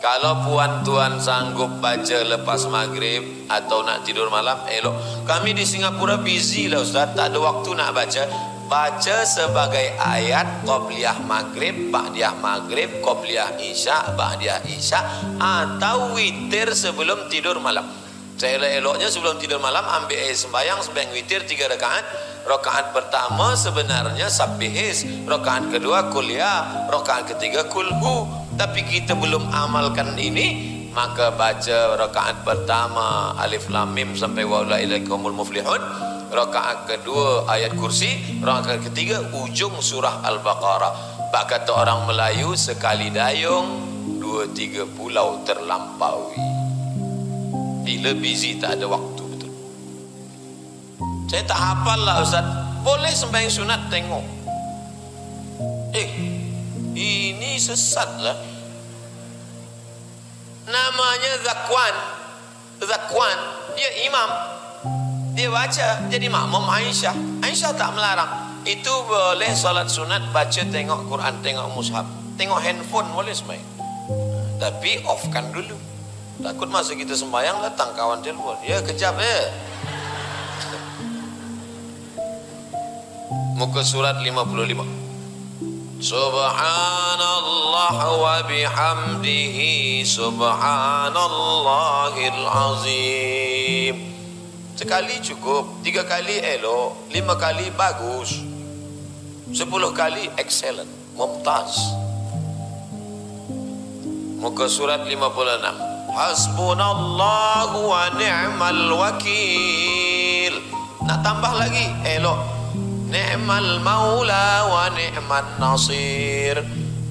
Kalau puan tuan sanggup baca lepas maghrib atau nak tidur malam, elok. Kami di Singapura busy lah Ustaz, tak ada waktu nak baca. Baca sebagai ayat qobliyah maghrib, ba'diyah maghrib, qobliyah isya, ba'diyah isya, atau witir sebelum tidur malam. Elok-eloknya sebelum tidur malam ambil air sembahyang witir 3 rakaat. Rakaat pertama sebenarnya sabbihis, rakaat kedua kuliah, rakaat ketiga kulhu. Tapi kita belum amalkan ini, maka baca rakaat pertama alif lam mim sampai wa ulaikumul muflihun, rakaat kedua ayat kursi, rakaat ketiga ujung surah Al-Baqarah. Bak kata orang Melayu, sekali dayung 2-3 pulau terlampaui. Bila busy tak ada waktu betul. Saya tak hafal lah Ustaz. Boleh sembahyang sunat tengok. Ini sesat lah. Namanya Zakwan. Dia imam. Dia baca jadi makmum Aisyah. Aisyah tak melarang. Itu boleh solat sunat, baca tengok Quran, tengok mushaf, tengok handphone boleh sembahyang. Tapi offkan dulu. Takut masa kita sembahyang datang kawan telepon. Ya kejap ya. Muka surat 55. Subhanallah wa bihamdihi subhanallahil azim. Sekali cukup, 3 kali elok, 5 kali bagus, 10 kali excellent, mumtaz. Muka surat 56. Hasbunallahu wa ni'mal wakil. Nak tambah lagi elok. Ni'mal maula wa ni'man nasir.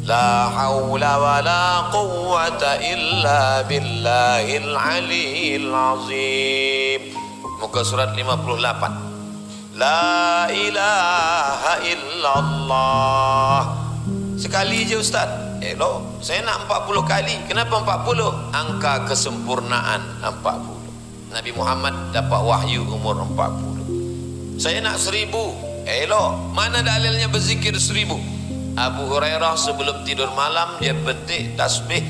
La hawla wa la quwwata illa billahil aliyil azim. Muka surat 58. La ilaha illallah. Sekali je Ustaz. Elok, saya nak 40 kali. Kenapa 40? Angka kesempurnaan 40. Nabi Muhammad dapat wahyu umur 40. Saya nak 1000. Elok, mana dalilnya berzikir 1000? Abu Hurairah sebelum tidur malam dia petik tasbih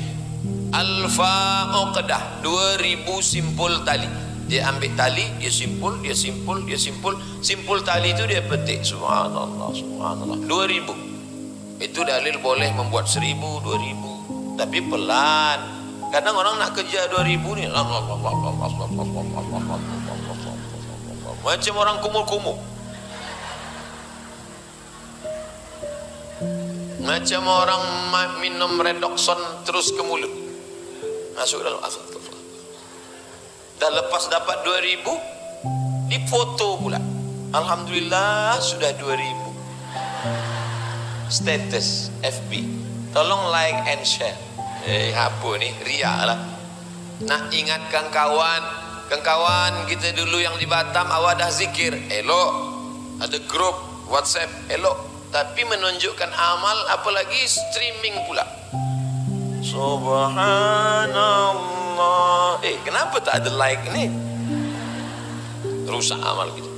alfa uqdah, 2000 simpul tali. Dia ambil tali, dia simpul, dia simpul, dia simpul. Simpul tali itu dia petik. Subhanallah, subhanallah. 2000. Itu dalil boleh membuat 1000, 2000. Tapi pelan. Kadang orang nak kerja 2000 ni macam orang kumul-kumul. Macam orang minum redoxon terus ke mulut, masuk dalam astagfirullah. Dah lepas dapat 2000, difoto pula. Alhamdulillah sudah 2000. Status FB, tolong like and share. Apa ni, riak lah. Nak ingatkan kawan kita dulu yang di Batam, awak dah zikir, elok. Ada grup WhatsApp, elok. Tapi menunjukkan amal, apalagi streaming pula. Subhanallah. Kenapa tak ada like ni? Rusak amal kita.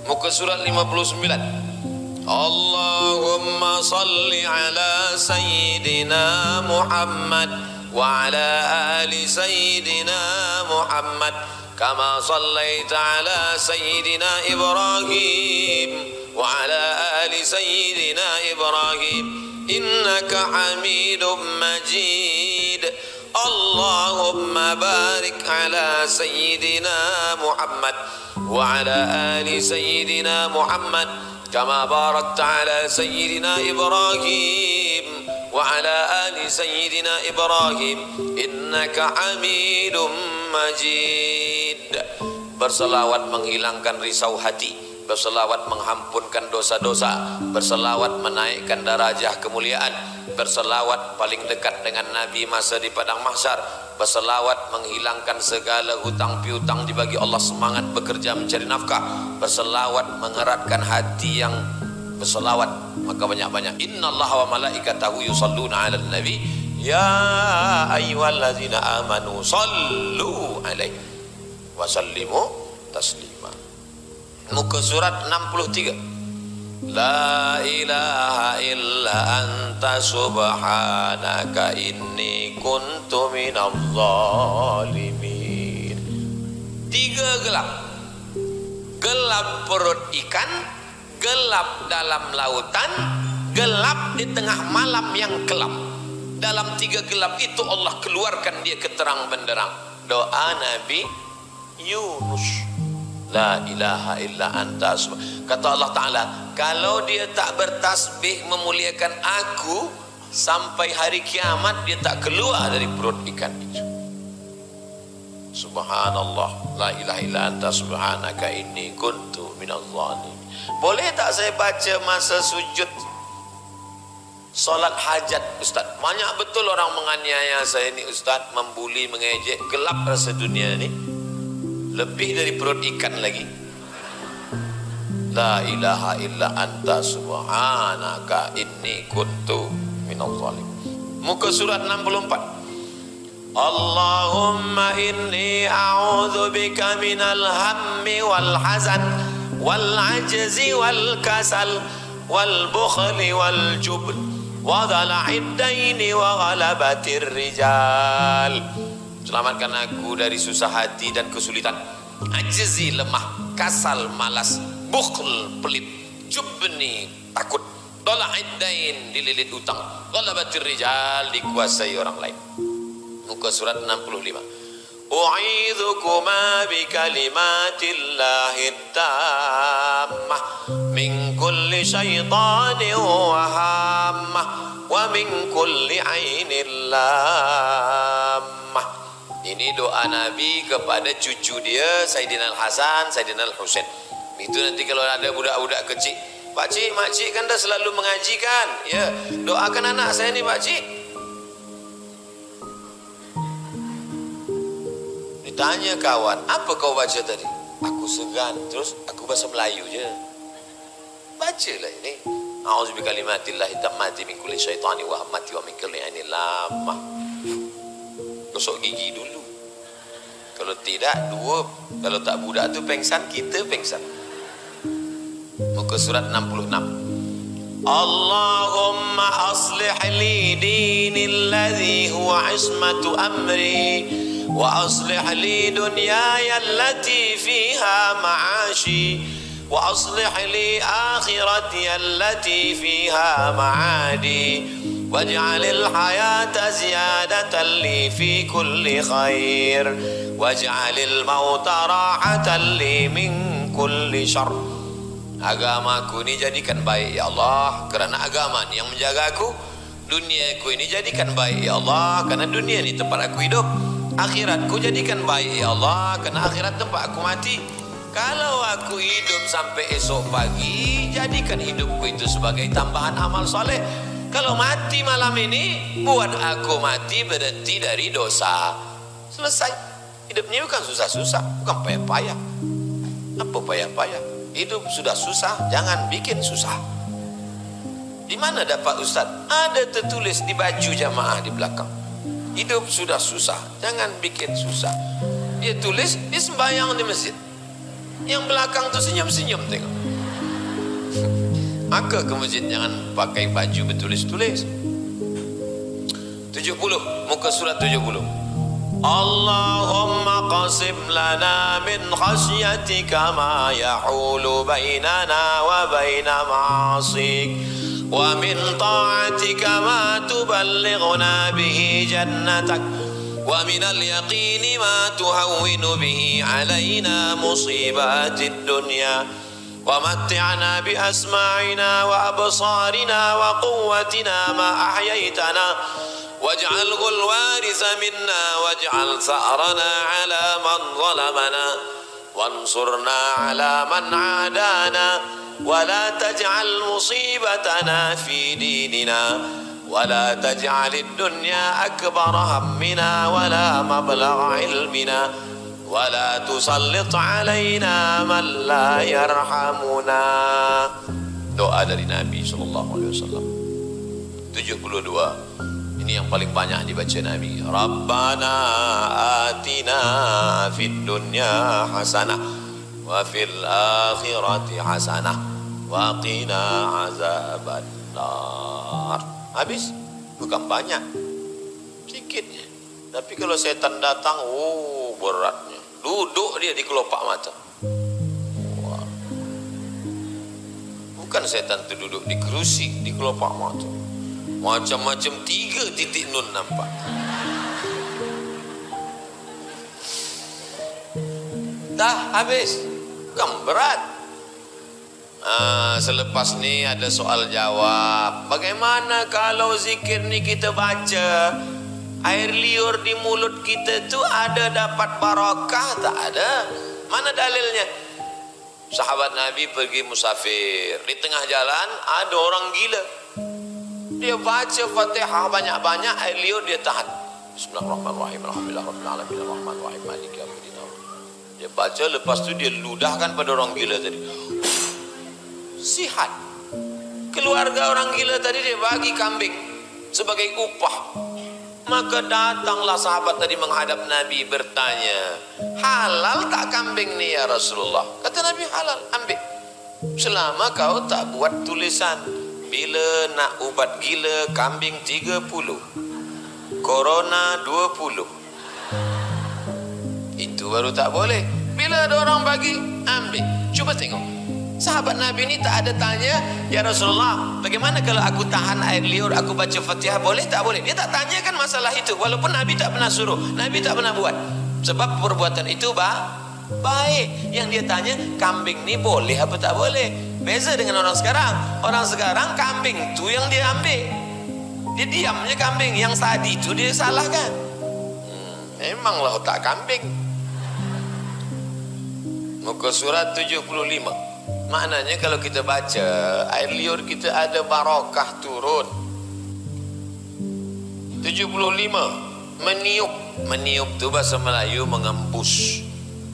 Muka surat 59. Allahumma salli ala Sayyidina Muhammad wa ala ali Sayyidina Muhammad kama sallaita ala Sayyidina Ibrahim wa ala ali Sayyidina Ibrahim innaka Hamidum Majid. Allahumma barik ala Sayyidina Muhammad wa ala ali Sayyidina Muhammad kama barakta ala Sayyidina Ibrahim wa ala ali Sayyidina Ibrahim innaka Hamidum Majid. Berselawat menghilangkan risau hati, berselawat menghampunkan dosa-dosa, berselawat menaikkan darajah kemuliaan, berselawat paling dekat dengan Nabi masa di padang mahsyar, berselawat menghilangkan segala hutang piutang, dibagi Allah semangat bekerja mencari nafkah, berselawat mengeratkan hati yang berselawat, maka banyak-banyak. Innallaha wa malaikatahu yusalluna 'alan nabi ya ayyuhallazina amanu sallu 'alaihi wa sallimu taslima. Muka surat 63. La ilaha illa anta subhanaka inni kuntu minadh zalimin. 3 gelap. Gelap perut ikan, gelap dalam lautan, gelap di tengah malam yang kelam. Dalam 3 gelap itu Allah keluarkan dia ke terang benderang. Doa Nabi Yunus, la ilaha illa anta. Kata Allah Ta'ala, kalau dia tak bertasbih memuliakan aku, sampai hari kiamat dia tak keluar dari perut ikan itu. Subhanallah, la ilaha illa anta subhanaka inni kuntu minadh zalimin. Boleh tak saya baca masa sujud solat hajat, Ustaz? Banyak betul orang menganiaya saya ni, Ustaz, membuli, mengejek. Gelap rasa dunia ni, lebih dari perut ikan lagi. La ilaha illa anta subhanaka inni kuntu minadh zalimin. Muka surat 64. Allahumma inni a'udzu bika minal hammi wal hazan wal ajzi wal kasal wal bukhli wal jubn wa dhala'id daini wa ghalabatir rijal. Selamatkan aku dari susah hati dan kesulitan, ajzi lemah, kasal malas, bukhl pelit, jubni takut, dhala'id dain dililit utang, ghalabatir rijal dikuasai orang lain. Muka surat 65. U'idhukuma bikalimatillahi tammah min kulli syaitanin wa hammah wa min kulli ainin lammah. Ini doa Nabi kepada cucu dia Sayyidina Al-Hasan, Sayyidina Al-Husain. Itu nanti kalau ada budak-budak kecil, Pakcik, makcik kan dah selalu mengajikan, ya, doakan anak saya ni Pakcik. Tanya kawan, apa kau baca tadi? Aku segan, terus aku bahasa Melayu je. Bacalah ini. A'udzu bikalimatillahi tammati min kulli syaitani wa hammati wa min kulli ainin lamah. Gosok gigi dulu. Kalau tidak, 2. Kalau tak budak tu pengsan, kita pengsan. Muka surat 66. Allahumma aslih li dini alladhi huwa ismatu amri wa aslih li dunyaya allati fiha ma'ashi wa aslih li akhirati allati fiha ma'adi waj'alil hayata ziyadatan li fi kulli khair waj'alil mauta rahatan li min kulli syarr. Agamaku ni jadikan baik ya Allah, kerana agama ni yang menjaga aku. Duniaku ini jadikan baik ya Allah, karena dunia ini tempat aku hidup. Akhiratku jadikan baik ya Allah, karena akhirat tempat aku mati. Kalau aku hidup sampai esok pagi, jadikan hidupku itu sebagai tambahan amal soleh. Kalau mati malam ini, buat aku mati berhenti dari dosa. Selesai. Hidup ini bukan susah-susah, bukan payah-payah. Apa payah-payah? Hidup sudah susah, jangan bikin susah. Di mana dapat Ustaz? Ada tertulis di baju jamaah di belakang. Hidup sudah susah, jangan bikin susah. Dia tulis, dia sembahyang di masjid. Yang belakang tu senyum-senyum tengok. Maka ke masjid jangan pakai baju bertulis-tulis. 70, muka surat 70. Allahumma qasim lana min khasyatika ma yahulu bainana wa baina ma'asik, wa min ta'atika ma tuballighuna bihi jannatak, wa min al-yaqini ma tuhawwinu bihi alaina musibatid dunya, wa matti'na bi asma'ina wa absarina wa quwwatina ma ahyaytana, waj'alhu al-waritha minna waj'al sa'rana 'ala man zalamana wansurna 'ala man 'adana wa la taj'al musibatana fi dinina wa la taj'al ad-dunya akbar hammina wa la mablagha ilmina wa la tusallit 'alaina man la yarhamuna. Doa dari Nabi sallallahu alaihi wasallam. 72. Ini yang paling banyak dibaca Nabi. Rabbana atina fid dunya hasanah wa fil akhirati hasanah wa qina azabannar. Habis? Bukan banyak, sedikitnya. Tapi kalau setan datang, beratnya. Duduk dia di kelopak mata. Bukan setan itu duduk di kerusi, di kelopak mata. Macam-macam 3 titik nun nampak. Dah habis. Bukan berat. Selepas ni ada soal jawab. Bagaimana kalau zikir ni kita baca, air liur di mulut kita tu ada dapat barakah? Tak ada. Mana dalilnya? Sahabat Nabi pergi musafir. Di tengah jalan ada orang gila. Dia baca Fatihah banyak-banyak, air liur dia tahan. Bismillahirrahmanirrahim. Alhamdulillahirabbil alamin arrahmanirrahim maliki yaumiddin. Dia baca, lepas tu dia ludahkan pada orang gila tadi. Sihat. Keluarga orang gila tadi dia bagi kambing sebagai upah. Maka datanglah sahabat tadi menghadap Nabi bertanya, halal tak kambing ni ya Rasulullah? Kata Nabi, halal, ambil. Selama kau tak buat tulisan, bila nak ubat gila kambing 30, corona 20. Itu baru tak boleh. Bila ada orang bagi, ambil. Cuba tengok. Sahabat Nabi ini tak ada tanya, ya Rasulullah, bagaimana kalau aku tahan air liur, aku baca Fatihah, boleh tak boleh? Dia tak tanyakan masalah itu. Walaupun Nabi tak pernah suruh, Nabi tak pernah buat. Sebab perbuatan itu baik. Yang dia tanya, kambing ni boleh apa tak boleh? Beza dengan orang sekarang. Orang sekarang kambing tu yang dia ambil. Dia diamnya kambing. Yang tadi tu dia salahkan. Memanglah otak kambing. Muka surat 75. Maknanya kalau kita baca, air liur kita ada barakah turun. 75. Meniup. Meniup tu bahasa Melayu mengembus.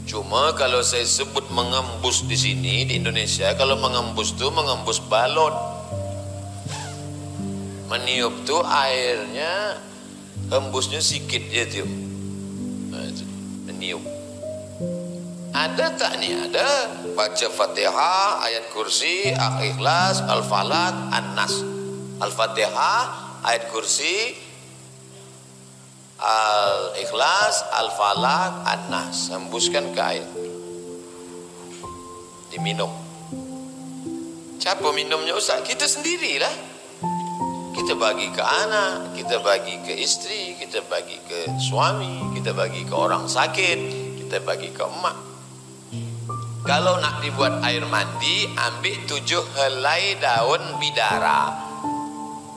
Cuma kalau saya sebut mengembus di sini di Indonesia, kalau mengembus tu mengembus balon. Meniup tu airnya hembusnya sikit je tu. Meniup. Ada tak ni? Ada. Baca Fatihah, ayat kursi, Al-Ikhlas, Al-Falaq, An-Nas. Al-Fatihah, ayat kursi, Al-Ikhlas, Al-Falaq, An-Nas. Hembuskan ke air, diminum. Siapa minumnya Ustaz? Kita sendirilah. Kita bagi ke anak, kita bagi ke isteri, kita bagi ke suami, kita bagi ke orang sakit, kita bagi ke emak. Kalau nak dibuat air mandi, ambil 7 helai daun bidara.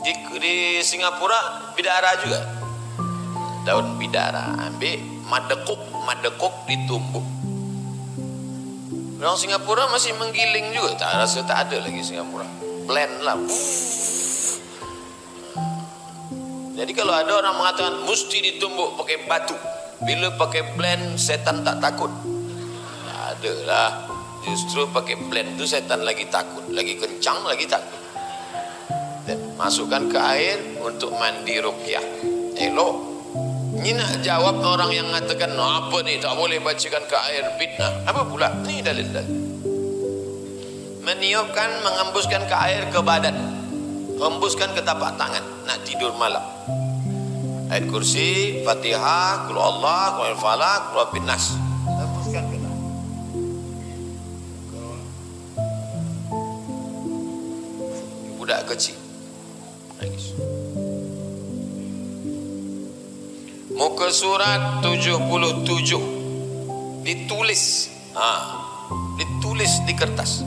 Di Singapura bidara juga. Daun bidara ambil madekuk ditumbuk. Orang Singapura masih menggiling juga, tak rasa tak ada lagi Singapura. Blend lah. Jadi kalau ada orang mengatakan mesti ditumbuk pakai batu, bila pakai blend setan tak takut. Tak ada lah. Justru pakai blend tu setan lagi takut, lagi kencang lagi takut. Dan masukkan ke air untuk mandi ruqyah. Elok. Ini nak jawab orang yang mengatakan apa ni tak boleh bacakan ke air, fitnah. Apa pula? Ni dalil-dalil. Meniupkan, mengembuskan ke air ke badan, hembuskan ke tapak tangan nak tidur malam. Ayat kursi, Fatihah, Qul Allah, Qul Falaq, Qul Rabbin Nas. Hembuskan ke dalam. Budak kecil nangis. Muka surat 77 ditulis, ditulis di kertas.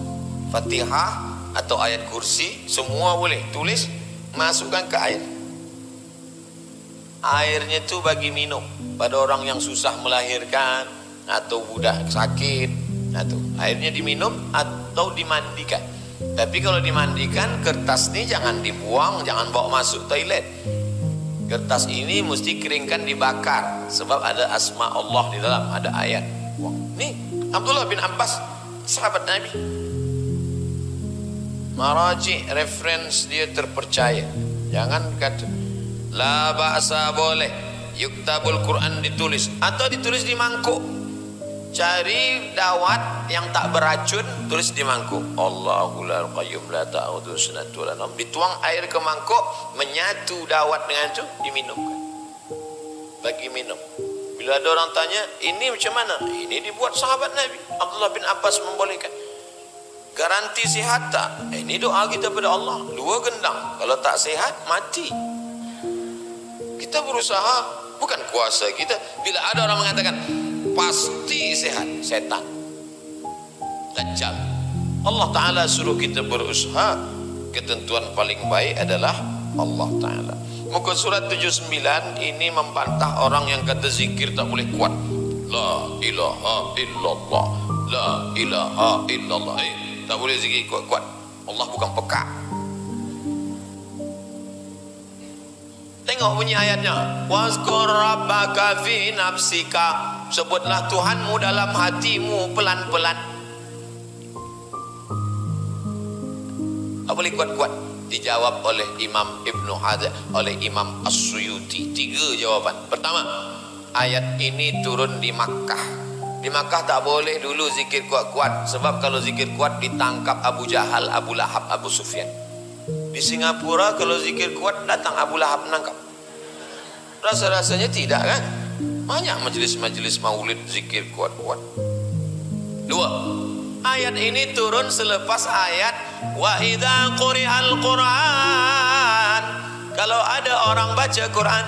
Fatihah atau ayat kursi semua boleh tulis, masukkan ke air. Airnya itu bagi minum pada orang yang susah melahirkan atau budak sakit, atau airnya diminum atau dimandikan. Tapi kalau dimandikan, kertas ini jangan dibuang, jangan bawa masuk toilet. Kertas ini mesti keringkan, dibakar, sebab ada asma Allah di dalam, ada ayat. Nih Abdullah bin Abbas, sahabat Nabi. Maraji reference dia terpercaya. Jangan kata la ba'sa, boleh yuktabul Quran ditulis atau ditulis di mangkuk. Cari dawat yang tak beracun, tulis di mangkuk. Allahul qayyum la ta'udhu sunatu wa la nawm. Dituang air ke mangkuk, menyatu dawat dengan itu, diminumkan. Bagi minum. Bila ada orang tanya, ini macam mana? Ini dibuat sahabat Nabi. Abdullah bin Abbas membolehkan. Garanti sihat tak? Ini doa kita pada Allah. 2 gendang. Kalau tak sihat, mati. Kita berusaha, bukan kuasa kita. Bila ada orang mengatakan pasti sehat, setan, dajjal. Allah Ta'ala suruh kita berusaha. Ketentuan paling baik adalah Allah Ta'ala. Muka surat 79 ini membantah orang yang kata zikir tak boleh kuat. La ilaha illallah, la ilaha illallah. Tak boleh zikir kuat-kuat. Allah bukan pekak. Tengok bunyi ayatnya. Wazkur rabbaka fi nafsika. Sebutlah Tuhanmu dalam hatimu pelan-pelan. Tak boleh kuat-kuat. Dijawab oleh Imam Ibnu Hajar, oleh Imam As-Suyuti. 3 jawapan. Pertama, ayat ini turun di Makkah. Di Makkah tak boleh dulu zikir kuat-kuat, sebab kalau zikir kuat ditangkap Abu Jahal, Abu Lahab, Abu Sufyan. Di Singapura kalau zikir kuat datang Abu Lahab menangkap. Rasa-rasanya tidak kan? Banyak majlis-majlis maulid zikir kuat-kuat. 2. Ayat ini turun selepas ayat wa idza quri'al Qur'an. Kalau ada orang baca Quran,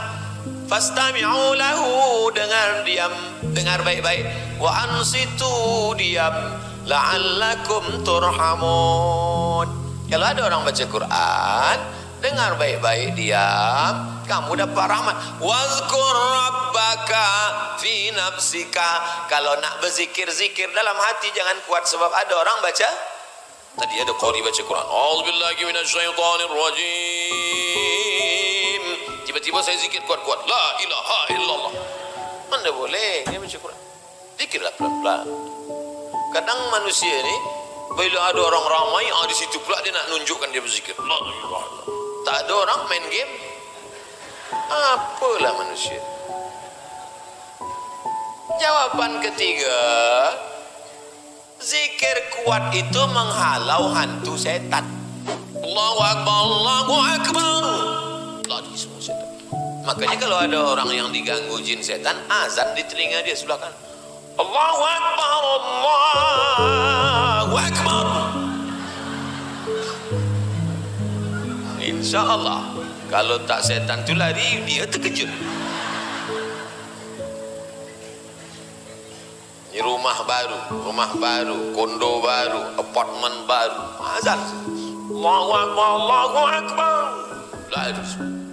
fastami'u lahu, dengar diam, dengar baik-baik. Wa ansitu, diam, la'allakum turhamun. Kalau ada orang baca Quran, dengar baik-baik, diam, kamu dapat rahmat. Wazkur rabbaka fi nafsika. Kalau nak berzikir-zikir dalam hati jangan kuat, sebab ada orang baca. Tadi ada qari baca Quran, a'udzubillahi minasyaitonir rajim. Tiba-tiba saya zikir kuat-kuat, la ilaha illallah. Mana boleh dia baca Quran. Zikirlah pelan-pelan. Kadang manusia ni bila ada orang ramai, di situ pula dia nak nunjukkan dia berzikir. La ilaha illallah. Tak ada orang main game. Apalah manusia. Jawaban ketiga, zikir kuat itu menghalau hantu setan. Allahu Akbar, Allahu Akbar. Lari semua setan. Makanya kalau ada orang yang diganggu jin setan, azan di telinga dia sebelah kanan. Allahu Akbar, Allahu Akbar. Insya Allah, kalau tak setan tu lari, dia terkejut. Ini rumah baru, kondo baru, apartemen baru, azan. Allahu Akbar, Allahu Akbar. La